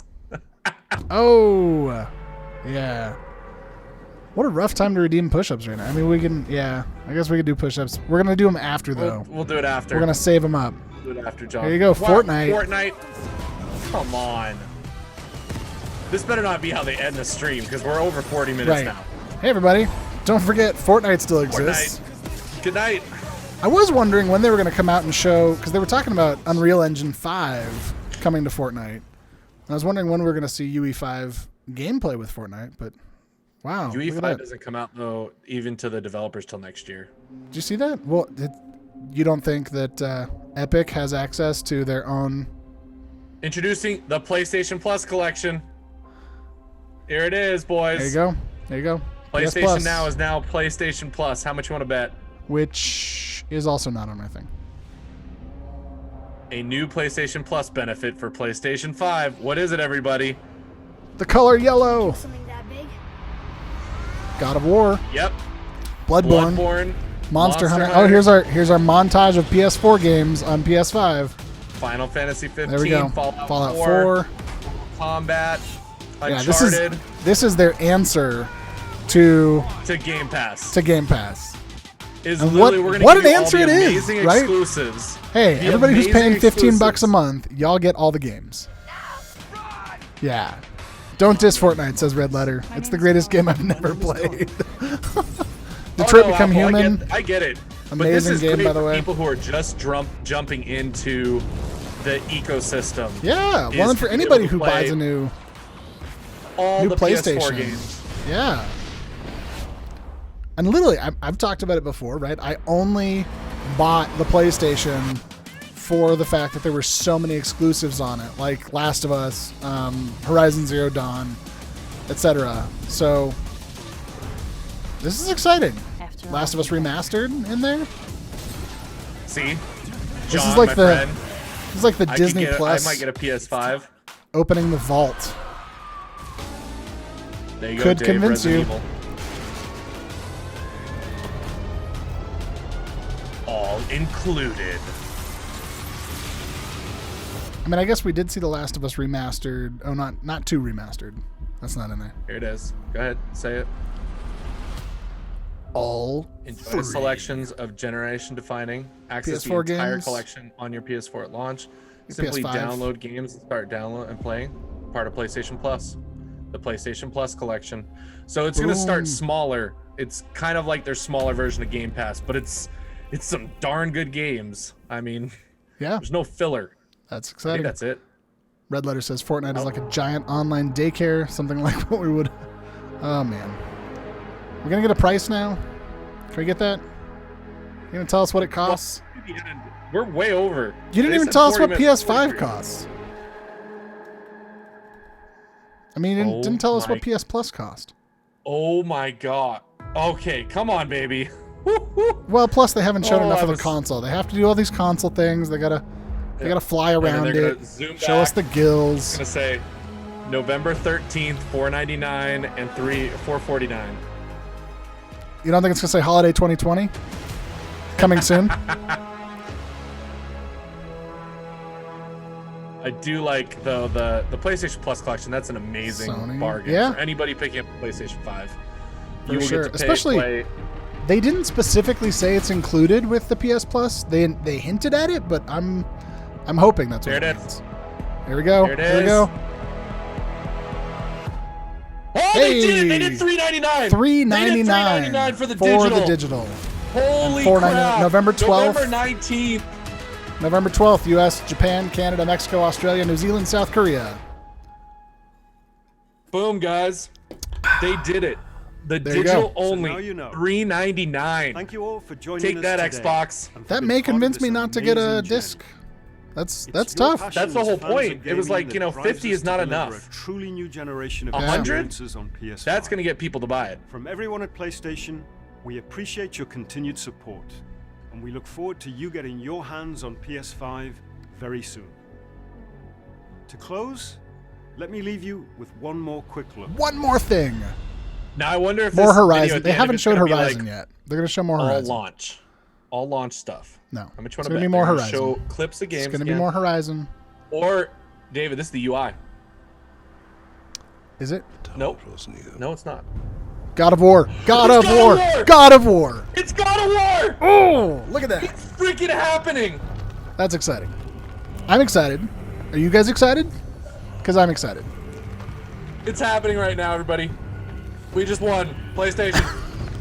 Oh, yeah. What a rough time to redeem push-ups right now. I mean, we can, yeah. I guess we could do push-ups. We're gonna do them after, though. We'll do it after. We're gonna save them up. Do it after, John. Here you go, What? Fortnite. Fortnite. Come on. This better not be how they end the stream because we're over 40 minutes Right. now. Hey, everybody! Don't forget, Fortnite still exists. Fortnite. Good night. I was wondering when they were going to come out and show, because they were talking about Unreal Engine 5 coming to Fortnite. I was wondering when we were going to see UE5 gameplay with Fortnite, but wow. look at UE5 that. doesn't come out, though, even to the developers till next year. Did you see that? Well, you don't think that Epic has access to their own... Introducing the PlayStation Plus collection. Here it is, boys. There you go. There you go. PS PlayStation Plus, Now is now PlayStation Plus. How much you want to bet? which is also not on my thing. A new PlayStation Plus benefit for PlayStation 5. What is it, everybody? The color yellow. God of War. Yep. Bloodborne. Monster Hunter. Oh, here's our montage of PS4 games on PS5. Final Fantasy 15. There we go. Fallout 4. Combat. Yeah, Uncharted. this is their answer to Game Pass. To Game Pass. Is And literally we're gonna what give an you all answer the it is, amazing right? exclusives. Hey, The everybody who's amazing paying $15 a exclusives. month, y'all get all the games. Yeah. Don't diss Fortnite, says Red Letter. It's the greatest game I've never played. Detroit Become Apple, Human. I get it. But Amazing this is game, great by the for way. people who are just jumping into the ecosystem. Yeah, is well, and for to be anybody able to who buys play a new all the PlayStation PS4 games. Yeah. And literally, I've talked about it before, right? I only bought the PlayStation for the fact that there were so many exclusives on it, like Last of Us, Horizon Zero Dawn, etc. So this is exciting. Last of Us Remastered in there. See, John, This is like my the friend, this is like the Disney Plus. I might get a PS5. Opening the vault. There you go, Could Dave, convince you. Resident Evil. All included. I mean, I guess we did see The Last of Us Remastered. Oh, not 2 Remastered. That's not in there. Here it is. Go ahead, say it. All Enjoy selections of generation-defining. Access the PS4 entire games. collection on your PS4 at launch. Your Simply PS5. download games and start download and playing. Part of PlayStation Plus, the PlayStation Plus collection. So it's going to start Boom. smaller. It's kind of like their smaller version of Game Pass, but it's some darn good games. I mean, Yeah. there's no filler. That's I think exciting. that's it. Red Letter says Fortnite is like a giant online daycare, something like what we would. Oh man, we're gonna get a price now. Can we get that? You gonna tell us what it costs? We're way over. You didn't They even said tell us 40 what minutes, PS5 43. costs. I mean, you didn't tell us what PS Plus cost. Oh my god. Okay, come on, baby. Well, plus they haven't shown Oh, enough I of the was- console. They have to do all these console things. They gotta fly And then around they're it. gonna zoom Show us the back. gills. I'm gonna say November 13th, $499 and $449. You don't think it's gonna say Holiday 2020 coming soon? I do like the PlayStation Plus collection. That's an amazing Sony, bargain yeah. for anybody picking up a PlayStation 5. For You will sure. get to Especially, play. they didn't specifically say it's included with the PS Plus. They hinted at it, but I'm hoping that's what There it it means. Here we go. There it Here we is. go. Oh, they did it! They did $399. $399 for the for digital. Holy $4.99 crap! November 12th. November 19th. November 12th, U.S., Japan, Canada, Mexico, Australia, New Zealand, South Korea. Boom, guys. They did it. The There you digital go. only. So now you know. $399. Thank you all for joining Take us that, today Xbox. and for That being may part of convince this me not to get a amazing journey. disc. That's It's your tough. passion That's the as whole fans point. of It was gaming like, that drives 50 us is not to deliver enough. A truly new generation of 100? experiences on PS5. That's going to get people to buy it. From everyone at PlayStation, we appreciate your continued support, and we look forward to you getting your hands on PS5 very soon. To close, let me leave you with one more quick look. One more thing. Now I wonder if More this video Horizon. at the They end of haven't it's showed gonna be Horizon like yet. They're going to show more all Horizon. launch. All launch stuff. No. How much It's want to going to bet? be more They're gonna Horizon. Show clips of games. It's going to be again. more Horizon. Or, David, this is the UI. Is it? Nope. No, it's not. God of War. God It's of God War. of War! God of War. It's God of War! Oh, look at that. It's freaking happening! That's exciting. I'm excited. Are you guys excited? Because I'm excited. It's happening right now, everybody. We just won. PlayStation.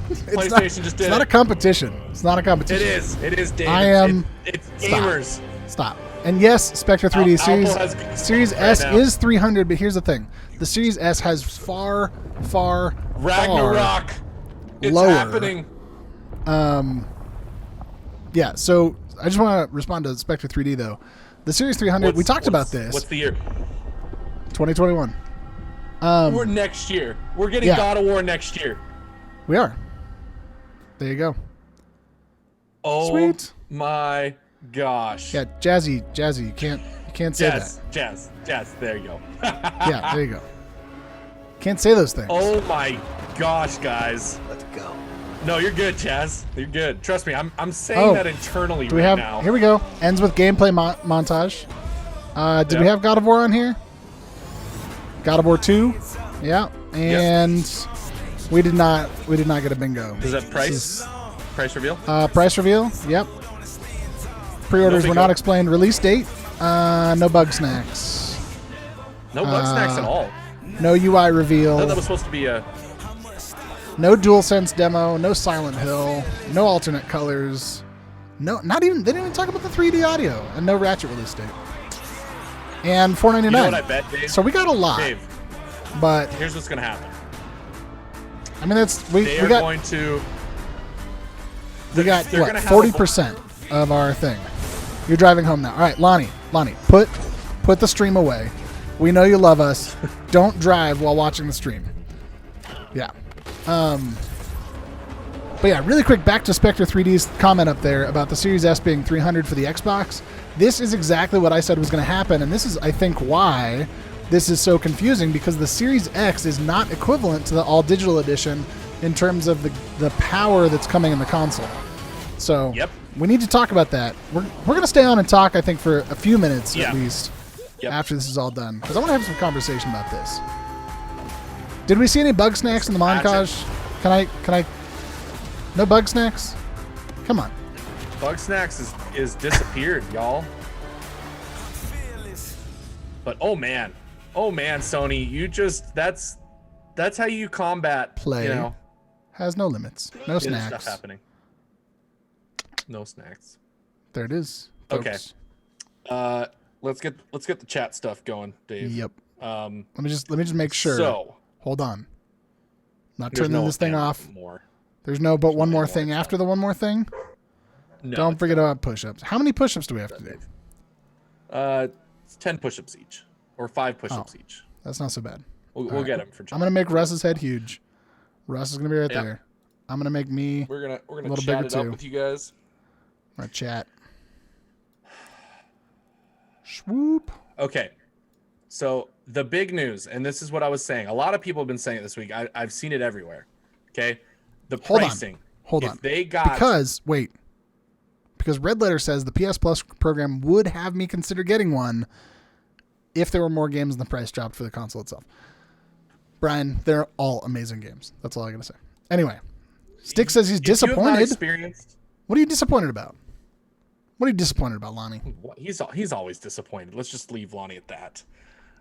PlayStation not, just did It's not a it. competition. It's not a It competition. is. It is, David. I am. It's Stop. gamers. Stop. And yes, Spectre 3D Series Apple has good Series phones right S now. is 300, but here's the thing: the Series S has far Ragnarok. It's lower. happening. Yeah. So I just want to respond to Spectre 3D though. The Series 300. We talked about this. What's the year? 2021. We're next year. We're getting yeah. God of War next year. We are. There you go. Oh Sweet. my gosh. Yeah, Jazzy, you can't say Jazz. There you go. that. Yeah, there you go. Can't say those things. Oh my gosh, guys. Let's go. No, you're good, Chaz. You're good. Trust me, I'm saying that internally do we right have? now. Here we go. Ends with gameplay montage. Did we have God of War on here? God of War 2. Yeah, and we did not get a bingo. Is that price? Price reveal? Price reveal. Yep. Pre-orders No were bingo. not explained. Release date. No bug snacks. No bug snacks at all. No UI I reveal. thought that was supposed to be a. No DualSense demo. No Silent Hill. No alternate colors. No, not even. They didn't even talk about the 3D audio. And no Ratchet release date. And $4.99. You know what I bet, Dave? So we got a lot. Dave, But here's what's gonna happen. I mean, that's we They are got going to. we got they're what gonna have a 40% of our thing. You're driving home now. All right, Lonnie, put the stream away. We know you love us. Don't drive while watching the stream. Yeah. But yeah, really quick, back to Spectre 3D's comment up there about the Series S being $300 for the Xbox. This is exactly what I said was going to happen, and this is, I think, why this is so confusing, because the Series X is not equivalent to the all-digital edition in terms of the power that's coming in the console. So we need to talk about that. We're going to stay on and talk, I think, for a few minutes at least after this is all done, because I want to have some conversation about this. Did we see any bug snacks in the montage? Can I? No bug snacks? Come on. Bug snacks is disappeared, y'all. But oh man, Sony, you just that's how you combat play. You know, has no limits, no snacks. Stuff happening. No snacks. There it is. Folks. Okay. Let's get the chat stuff going, Dave. Yep. Let me just make sure. So hold on. Not turning this thing off. There's no but one more thing after the one more thing. No, don't forget about push-ups. How many push-ups do we have to do? It's 10 push-ups each, or 5 push-ups each. That's not so bad. We'll get them for. I'm gonna make Russ's head huge. Russ is gonna be right there. I'm gonna make me. We're gonna a little chat bigger it up too. with you guys. My chat. Swoop. Okay, so the big news, and this is what I was saying. A lot of people have been saying it this week. I've seen it everywhere. Okay, the pricing. Hold on. If they got because Red Letter says the PS Plus program would have me consider getting one if there were more games and the price dropped for the console itself. Brian, they're all amazing games. That's all I gotta say. Anyway, Stick says he's disappointed. What are you disappointed about? What are you disappointed about, Lonnie? He's always disappointed. Let's just leave Lonnie at that.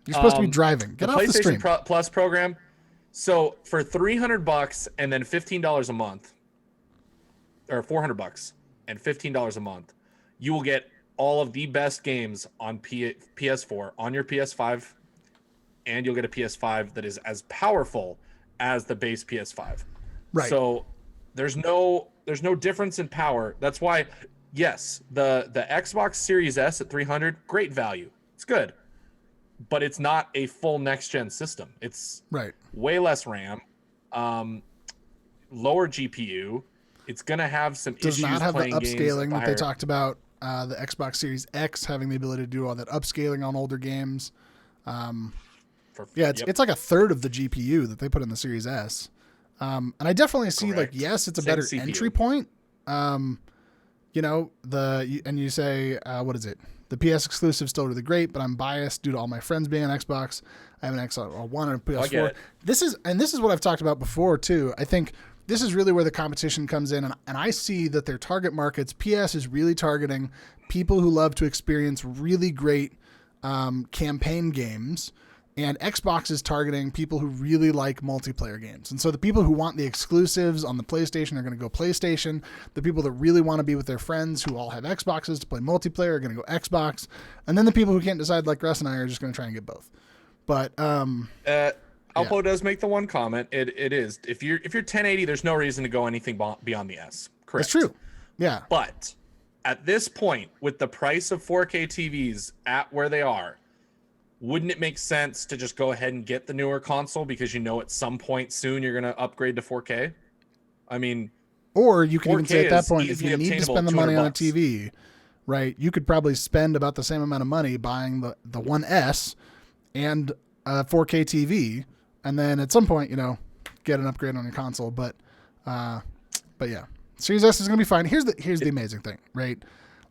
You're supposed to be driving. Get off the stream. PlayStation Plus program. So for $300 and then $15 a month, or $400 and $15 a month, you will get all of the best games on PS4 on your PS5, and you'll get a PS5 that is as powerful as the base PS5. Right. So there's no difference in power. That's why, yes, the Xbox Series S at $300, great value. It's good, but it's not a full next gen system. It's way less RAM, lower GPU. It's gonna have some issues. Does not have the upscaling that they higher... talked about. The Xbox Series X having the ability to do all that upscaling on older games. It's like a third of the GPU that they put in the Series S. And I definitely see yes, it's a better entry point. You say, what is it? The PS exclusive still really great, but I'm biased due to all my friends being on Xbox. I have an Xbox One and a PS4. This is what I've talked about before too. I think this is really where the competition comes in, and I see that their target markets, PS is really targeting people who love to experience really great campaign games, and Xbox is targeting people who really like multiplayer games. And so the people who want the exclusives on the PlayStation are going to go PlayStation. The people that really want to be with their friends who all have Xboxes to play multiplayer are going to go Xbox. And then the people who can't decide, like Russ and I, are just going to try and get both. But Alpo does make the one comment. It is if you're 1080, there's no reason to go anything beyond the S. Correct. That's true. Yeah. But at this point, with the price of 4K TVs at where they are, wouldn't it make sense to just go ahead and get the newer console because at some point soon you're going to upgrade to 4K? I mean, or you can even say at that point, if you need to spend the money on a TV, right, you could probably spend about the same amount of money buying the One S and a 4K TV, and then at some point, get an upgrade on your console. But yeah, Series S is going to be fine. Here's the amazing thing, right?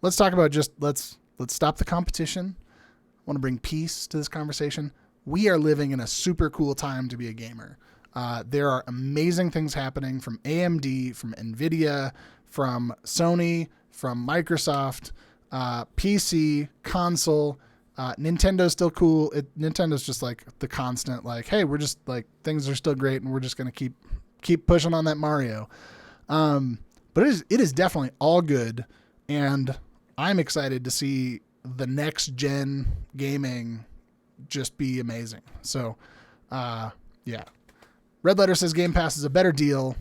Let's talk about let's stop the competition. I want to bring peace to this conversation. We are living in a super cool time to be a gamer. There are amazing things happening from AMD, from NVIDIA, from Sony, from Microsoft, PC, console. Nintendo's still cool. Nintendo's just like the constant, like, hey, we're just like, things are still great and we're just going to keep pushing on that Mario. But it is definitely all good. And I'm excited to see the next gen gaming just be amazing. So, yeah. Red Letter says Game Pass is a better deal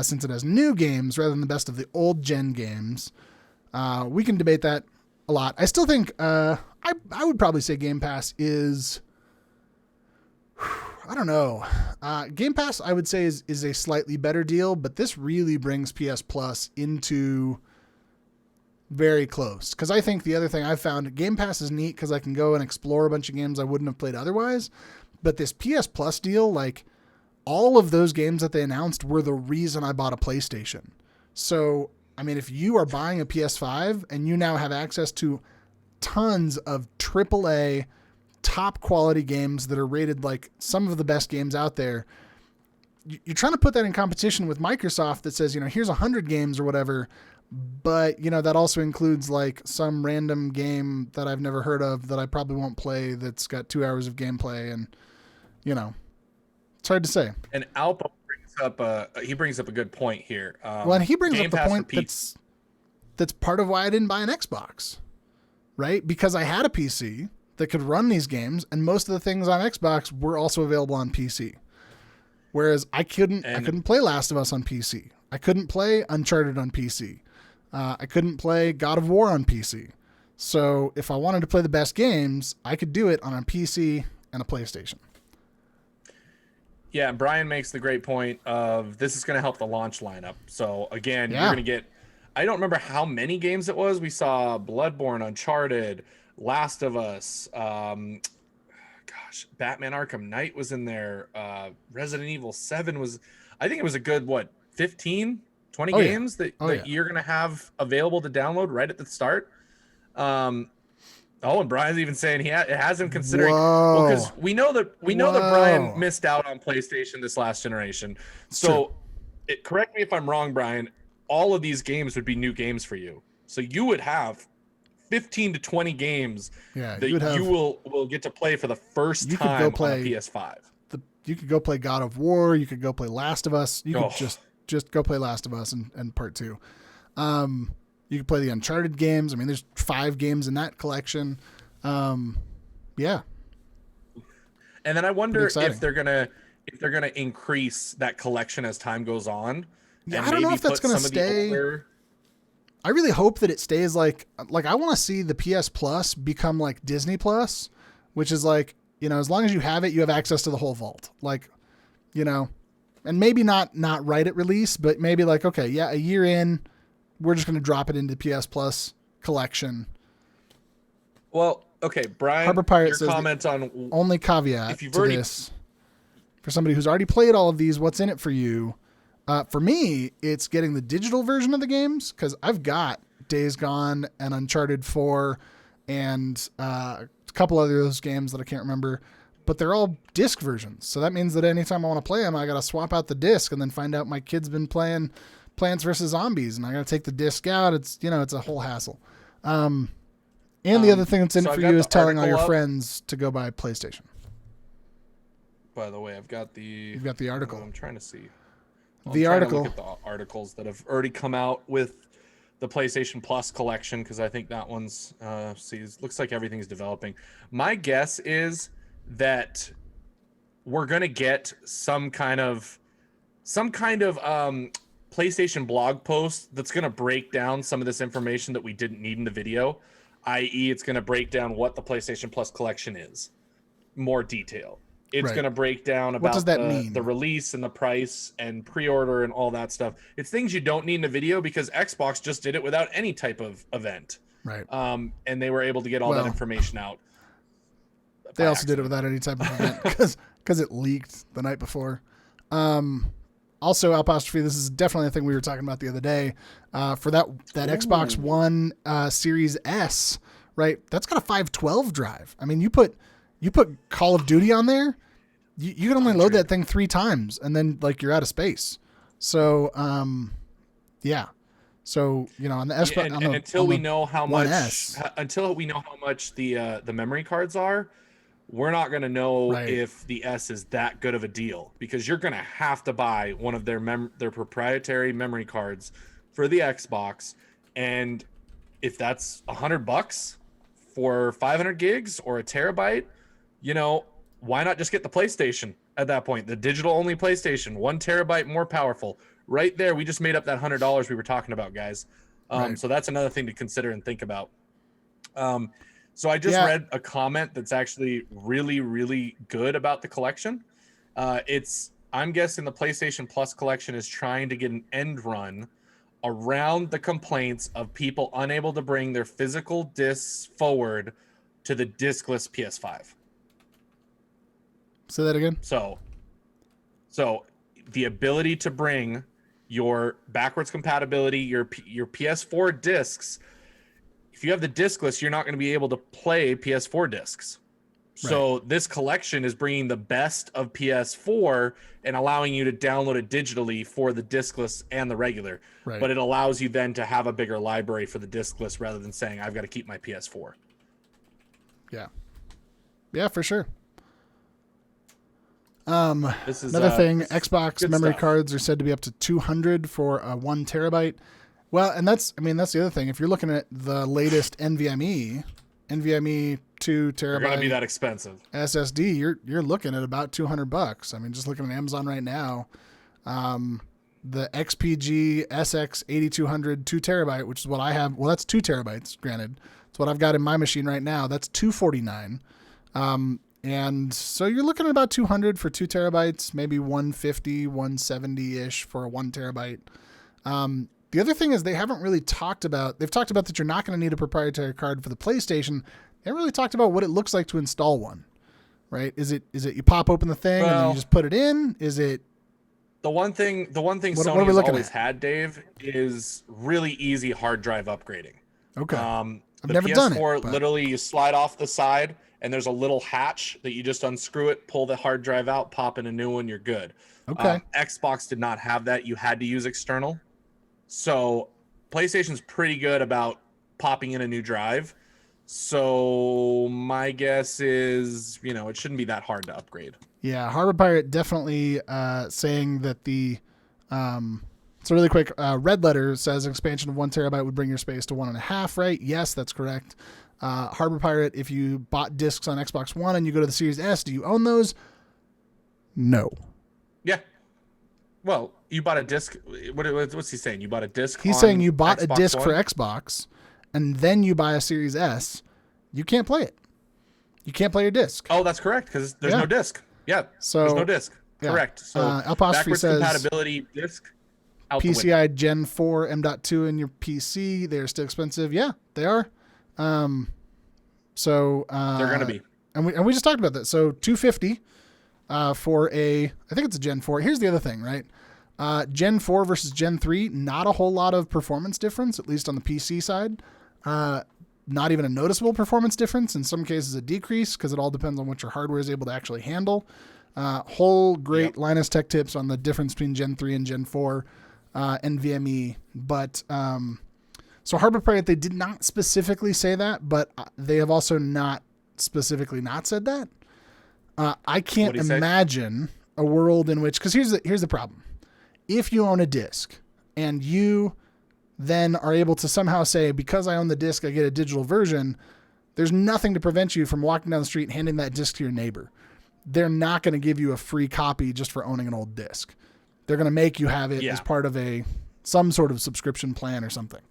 since it has new games rather than the best of the old gen games. We can debate that a lot. I still think I would probably say Game Pass is, I don't know. Game Pass I would say is a slightly better deal, but this really brings PS Plus into very close. Because I think the other thing I've found, Game Pass is neat because I can go and explore a bunch of games I wouldn't have played otherwise. But this PS Plus deal, like all of those games that they announced were the reason I bought a PlayStation. So, I mean, if you are buying a PS5 and you now have access to tons of AAA top quality games that are rated like some of the best games out there, you're trying to put that in competition with Microsoft that says, here's 100 games or whatever, but that also includes like some random game that I've never heard of that I probably won't play that's got 2 hours of gameplay, and it's hard to say. And Alpo brings up a good point here. And he brings up the point that's part of why I didn't buy an Xbox, right? Because I had a PC that could run these games, and most of the things on Xbox were also available on PC. Whereas I couldn't play Last of Us on PC. I couldn't play Uncharted on PC. I couldn't play God of War on PC. So if I wanted to play the best games, I could do it on a PC and a PlayStation. Yeah, and Brian makes the great point of this is going to help the launch lineup. So again, you're going to get, I don't remember how many games it was. We saw Bloodborne, Uncharted, Last of Us, Batman Arkham Knight was in there. Resident Evil 7 was, I think it was a good, 15, 20 games that you're going to have available to download right at the start. And Brian's even saying it has him considering, because we know that Brian missed out on PlayStation this last generation. So correct me if I'm wrong, Brian, all of these games would be new games for you. So you would have 15 to 20 games that you will get to play for the first time on a PS5. You could go play God of War. You could go play Last of Us. You could just go play Last of Us and Part 2. You could play the Uncharted games. I mean, there's 5 games in that collection. Yeah. And then I wonder if they're gonna increase that collection as time goes on. Yeah, I don't know if that's gonna stay. I really hope that it stays like I want to see the PS Plus become like Disney Plus, which is like, as long as you have it, you have access to the whole vault. Like, and maybe not right at release, but maybe like, okay, yeah, a year in, we're just going to drop it into PS Plus collection. Well, okay, Brian, Harbor Pirate your says comments on only caveat to this for somebody who's already played all of these, what's in it for you? For me, it's getting the digital version of the games, because I've got Days Gone and Uncharted 4 and a couple other those games that I can't remember, but they're all disc versions. So that means that anytime I want to play them, I got to swap out the disc and then find out my kid's been playing Plants vs. Zombies, and I got to take the disc out. It's, it's a whole hassle. And the other thing that's in it for you is telling all your friends to go buy PlayStation. By the way, you've got the article. I'm trying to see. The article. Look at the articles that have already come out with the PlayStation Plus collection, because I think that one's looks like everything's developing. My guess is that we're gonna get some kind of PlayStation blog post that's gonna break down some of this information that we didn't need in the video, i.e., it's gonna break down what the PlayStation Plus collection is, more detail. It's going to break down about the release and the price and pre-order and all that stuff. It's things you don't need in a video because Xbox just did it without any type of event. Right. And they were able to get all that information out. They also did it without any type of event because it leaked the night before. Also, apostrophe, this is definitely a thing we were talking about the other day. For that Xbox One Series S, right? That's got a 512 drive. I mean, you put Call of Duty on there, you can only load that thing 3 times, and then like you're out of space. So, yeah. So on the S, until we know how much the memory cards are, we're not going to know if the S is that good of a deal, because you're going to have to buy one of their proprietary memory cards for the Xbox, and if that's $100 for 500 gigs or a terabyte. Why not just get the PlayStation at that point? The digital-only PlayStation, 1 terabyte more powerful. Right there, we just made up that $100 we were talking about, guys. So that's another thing to consider and think about. So I just read a comment that's actually really, really good about the collection. I'm guessing the PlayStation Plus collection is trying to get an end run around the complaints of people unable to bring their physical discs forward to the discless PS5. Say that again. So the ability to bring your backwards compatibility, your PS4 discs, if you have the discless, you're not going to be able to play PS4 discs. So this collection is bringing the best of PS4 and allowing you to download it digitally for the discless and the regular. Right. But it allows you then to have a bigger library for the discless rather than saying, I've got to keep my PS4. Yeah. Yeah, for sure. This is another thing, Xbox memory stuff. cards are said to be up to 200 for a 1 terabyte. Well, and that's the other thing. If you're looking at the latest NVMe 2 terabyte, They're going to be that expensive. SSD, you're looking at about $200. I mean, just looking at Amazon right now, the XPG SX 8200 2 terabyte, which is what I have. Well, that's 2 terabytes. Granted, it's what I've got in my machine right now. That's $249. And so you're looking at about 200 for 2 terabytes, maybe 150, 170 ish for a 1 terabyte. The other thing is they've talked about that you're not going to need a proprietary card for the PlayStation. They haven't really talked about what it looks like to install one, right? Is it you pop open the thing and then you just put it in? Is it the one thing Sony has always had, Dave, is really easy hard drive upgrading. Okay. I've never done it. PS4, literally you slide off the side and there's a little hatch that you just unscrew it, pull the hard drive out, pop in a new one, you're good. Okay. Xbox did not have that. You had to use external. So PlayStation's pretty good about popping in a new drive. So my guess is, it shouldn't be that hard to upgrade. Yeah, Harbor Pirate definitely saying that the so really quick, Red Letter says an expansion of 1 terabyte would bring your space to 1.5, right? Yes, that's correct. Harbor Pirate, if you bought discs on Xbox One and you go to the Series S, do you own those? No. Yeah. Well, you bought a disc. What's he saying? You bought a disc? He's saying you bought a disc for Xbox and then you buy a Series S. You can't play it. You can't play your disc. Oh, that's correct, because there's no disc. Yeah, so, there's no disc. Yeah. Correct. So Apostrophe says compatibility disc out PCI Gen 4 M.2 in your PC. They're still expensive. Yeah, they are. So they're going to be. And we just talked about that. So $250 for I think it's a Gen 4. Here's the other thing, right? Gen 4 versus Gen 3, not a whole lot of performance difference, at least on the PC side. Not even a noticeable performance difference. In some cases, a decrease, because it all depends on what your hardware is able to actually handle. Whole great Linus Tech Tips on the difference between Gen 3 and Gen 4 NVMe. But so Harbor Pirate, they did not specifically say that, but they have also not specifically not said that. I can't imagine a world in which, because here's the problem. If you own a disc and you then are able to somehow say, because I own the disc, I get a digital version, there's nothing to prevent you from walking down the street and handing that disc to your neighbor. They're not going to give you a free copy just for owning an old disc. They're going to make you have it as part of some sort of subscription plan or something.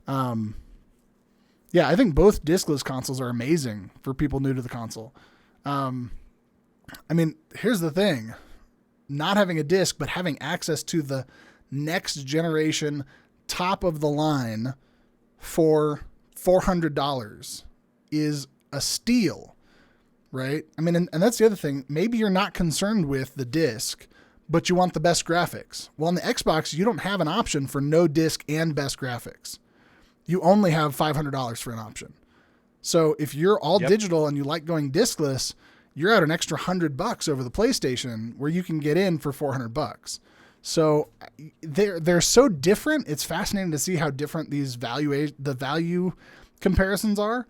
I think both discless consoles are amazing for people new to the console. Here's the thing. Not having a disc, but having access to the next generation top of the line for $400 is a steal, right? And that's the other thing. Maybe you're not concerned with the disc, but you want the best graphics. Well, on the Xbox, you don't have an option for no disc and best graphics. You only have $500 for an option. So if you're all digital and you like going discless, you're out an extra $100 over the PlayStation, where you can get in for $400. So they're so different. It's fascinating to see how different these the value comparisons are.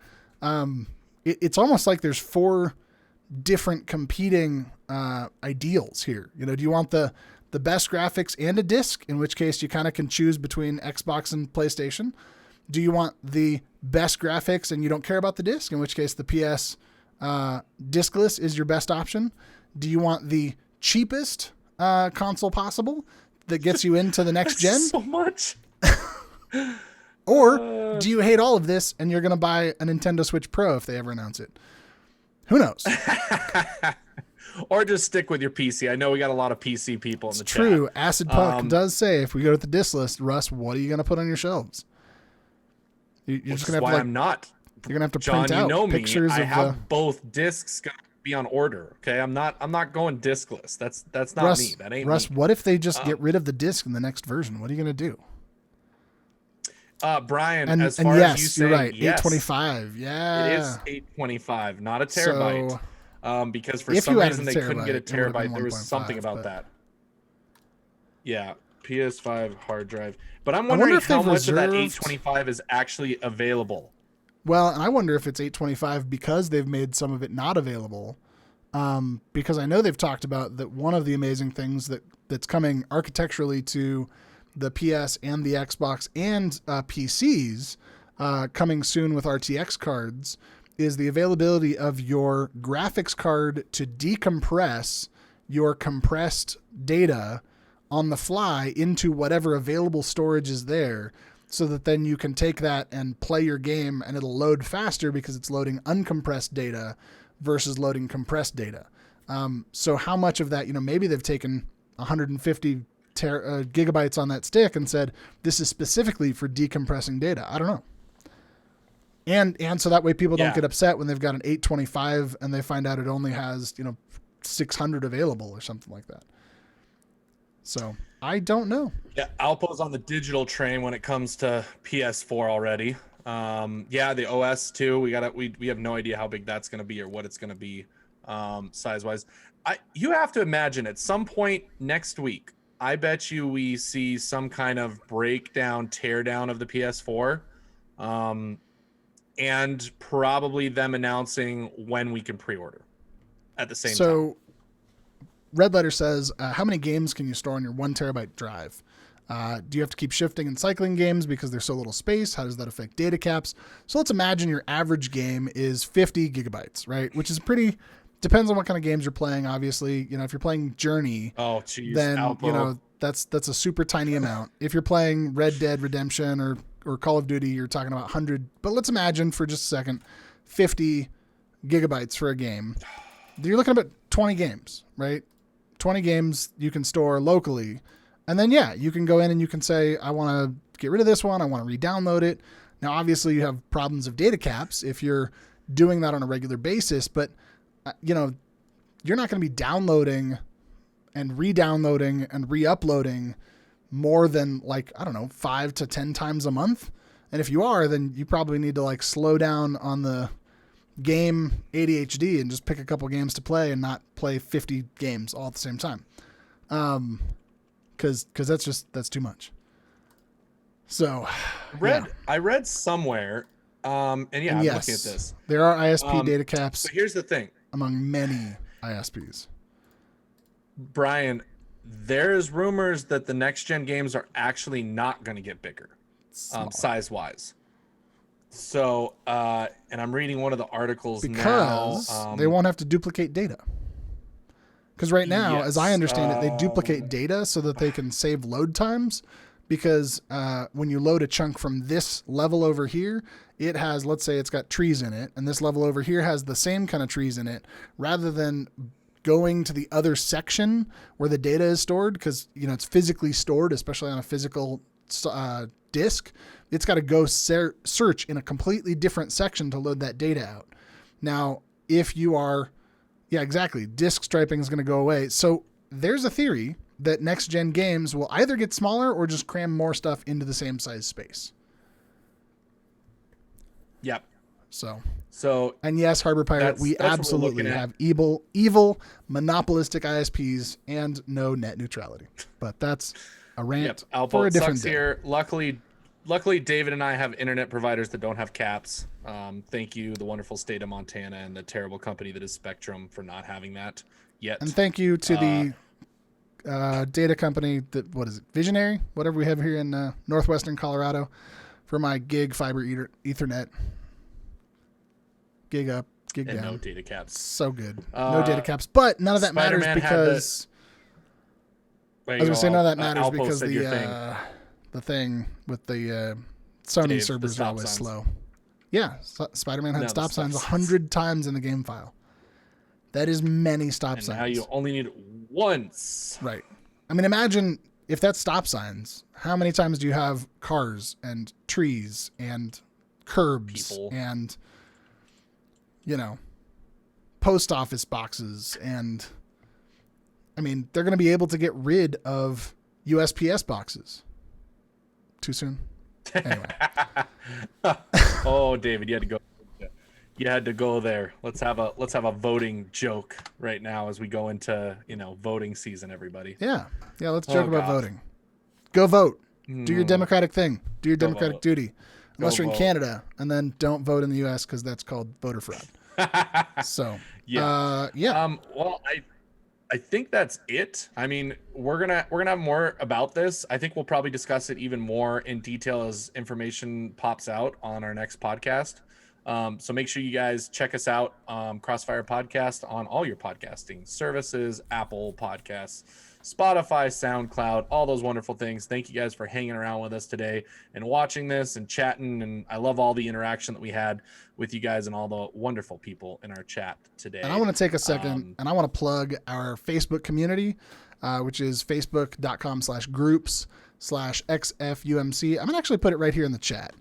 It's almost like there's 4 different competing ideals here. Do you want the best graphics and a disc, in which case you kind of can choose between Xbox and PlayStation? Do you want the best graphics and you don't care about the disc, in which case the PS discless is your best option? Do you want the cheapest console possible that gets you into the next gen? So much. Or do you hate all of this and you're going to buy a Nintendo Switch Pro if they ever announce it? Who knows? Or just stick with your PC. I know we got a lot of PC people in the chat. True. Acid Punk does say, if we go to the disc list, Russ, what are you going to put on your shelves? You're just going to have to, I'm not. You're going to have to John, print out you know pictures me. I of have both discs going to be on order. Okay, I'm not going discless. That's not Russ, me. That ain't Russ, me. what if they just get rid of the disc in the next version? What are you going to do? Brian, And as far yes, as you say, you're right. yes, 825. Yeah. it is 825, not a terabyte. So, because for if some you added reason a they couldn't get a terabyte, it would've been terabyte. There was 1.5, something about but- that. Yeah, PS5 hard drive. But I'm I wonder wondering if how they've much of that reserved- 825 is actually available. Well, and I wonder if it's 825 because they've made some of it not available. Because I know they've talked about that one of the amazing things that's coming architecturally to the PS and the Xbox and PCs coming soon with RTX cards is the availability of your graphics card to decompress your compressed data on the fly into whatever available storage is there, so that then you can take that and play your game and it'll load faster because it's loading uncompressed data versus loading compressed data. So how much of that, maybe they've taken 150 gigabytes on that stick and said, this is specifically for decompressing data. I don't know. And so that way people don't get upset when they've got an 825 and they find out it only has, 600 available or something like that. So I don't know. Yeah, Alpo's on the digital train when it comes to PS4 already. The OS too. We have no idea how big that's going to be or what it's going to be size wise. You have to imagine at some point next week, I bet you we see some kind of breakdown, teardown of the PS4, and probably them announcing when we can pre-order at the same time. So Red Letter says, how many games can you store on your 1 terabyte drive? Do you have to keep shifting and cycling games because there's so little space? How does that affect data caps? So let's imagine your average game is 50 gigabytes, right? Which is depends on what kind of games you're playing, obviously. If you're playing Journey, then, Alpo. that's a super tiny amount. If you're playing Red Dead Redemption or Call of Duty, you're talking about 100. But let's imagine for just a second, 50 gigabytes for a game. You're looking at about 20 games, right? 20 games you can store locally. And then, you can go in and you can say, I want to get rid of this one. I want to re-download it. Now, obviously, you have problems of data caps if you're doing that on a regular basis. But, you're not going to be downloading and re-downloading and re-uploading more than 5 to 10 times a month. And if you are, then you probably need to slow down on the game ADHD and just pick a couple games to play and not play 50 games all at the same time. Cause that's too much. So I read somewhere, and I'm yes, looking at this. There are ISP data caps. So here's the thing. Among many ISPs. Brian, there's rumors that the next gen games are actually not going to get bigger, size wise. So, and I'm reading one of the articles because now. They won't have to duplicate data. Because right now, as I understand it, they duplicate data so that they can save load times. Because when you load a chunk from this level over here, it has, let's say it's got trees in it, and this level over here has the same kind of trees in it, rather than going to the other section where the data is stored, because it's physically stored, especially on a physical disk. It's got to go search in a completely different section to load that data out. Now, if you are, disk striping is going to go away. So there's a theory that next gen games will either get smaller or just cram more stuff into the same size space. Yep. So, and yes, Harbor Pirate, we absolutely have evil monopolistic ISPs and no net neutrality. But that's a rant for a different day. Here. Luckily, David and I have internet providers that don't have caps. Thank you, the wonderful state of Montana, and the terrible company that is Spectrum for not having that yet. And thank you to the data company that, what is it, Visionary, whatever we have here in northwestern Colorado, for my gig fiber Ethernet. Gig up, gig and down. No data caps. So good. No data caps, but none of that matters because I was gonna say none of that matters because the thing with the Sony Dave, servers are always signs. slow. Yeah, Spider-Man had No, stop the signs stop 100 times in the game file. That is many stop And signs. now you only need it once. Right. I mean, imagine if that's stop signs, how many times do you have cars and trees and curbs People. and, post office boxes? And, I mean, they're going to be able to get rid of USPS boxes. Too soon? Anyway. Oh, David, you had to go. You had to go there. Let's have a voting joke right now as we go into voting season. Everybody. Yeah. Let's joke about God. voting. Go vote. Do your democratic thing. Do your democratic vote. duty. Unless you're in vote. Canada, and then don't vote in the U.S. because that's called voter fraud. So Yeah. Well, I think that's it. I mean, we're gonna have more about this. I think we'll probably discuss it even more in detail as information pops out on our next podcast. So make sure you guys check us out, Crossfire Podcast, on all your podcasting services, Apple Podcasts, Spotify, SoundCloud, all those wonderful things. Thank you guys for hanging around with us today and watching this and chatting. And I love all the interaction that we had with you guys and all the wonderful people in our chat today. And I want to take a second and I want to plug our Facebook community, which is facebook.com/groups/XFUMC. I'm going to actually put it right here in the chat.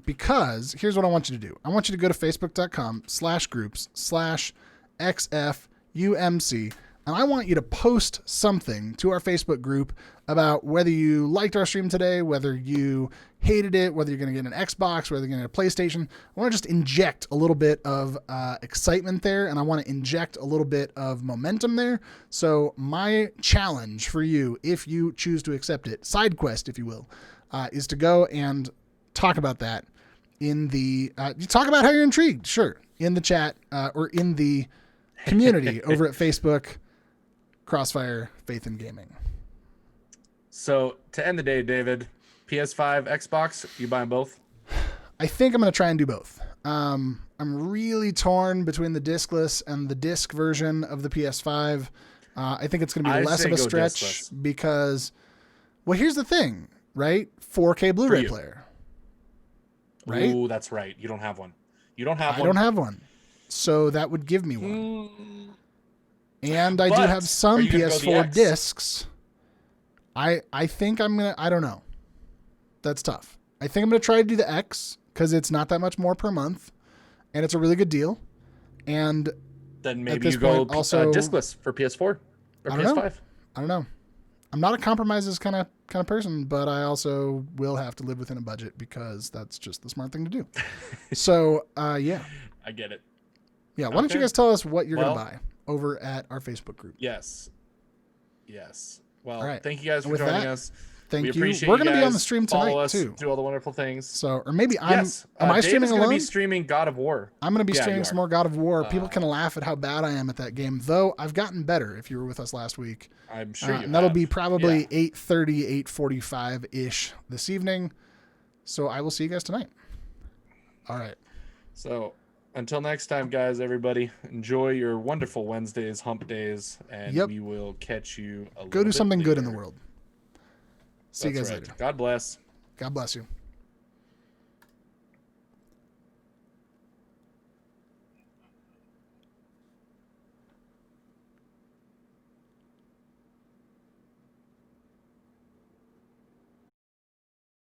Because here's what I want you to do. I want you to go to facebook.com/groups/XFUMC. And I want you to post something to our Facebook group about whether you liked our stream today, whether you hated it, whether you're going to get an Xbox, whether you're going to get a PlayStation. I want to just inject a little bit of excitement there, and I want to inject a little bit of momentum there. So my challenge for you, if you choose to accept it, side quest, if you will, is to go and talk about that in the you talk about how you're intrigued, sure, in the chat or in the community over at Facebook, Crossfire Faith in Gaming. So to end the day, David, PS5, Xbox, you buying both? I think I'm going to try and do both. I'm really torn between the discless and the disc version of the PS5. I think it's going to be less of a stretch discless. Because, well, here's the thing, right? 4K Blu-ray player. Right? Ooh, that's right. You don't have one. I don't have one. So that would give me one. And I do have some PS4 discs. I think I'm going to, I don't know. That's tough. I think I'm going to try to do the X because it's not that much more per month and it's a really good deal. And then maybe you go also discless for PS4 or PS5. I don't know. I'm not a compromises kind of person, but I also will have to live within a budget because that's just the smart thing to do. So, yeah. I get it. Yeah. Why don't you guys tell us what you're going to buy over at our Facebook group? Yes. Well, all right. Thank you guys for joining us. Thank we you. Appreciate We're going to you be on guys. the stream Follow tonight us, too. Do all the wonderful things. So, or maybe am I Dave streaming is alone? Gonna be streaming God of War. I'm going to be streaming some more God of War. People can laugh at how bad I am at that game, though I've gotten better. If you were with us last week, I'm sure you and that'll have. be probably 8:30, 8:45 ish this evening. So I will see you guys tonight. All right. So until next time, guys, everybody, enjoy your wonderful Wednesdays, hump days, and we will catch you a little Go do bit something good in later. the world. See you guys later. God bless. God bless you.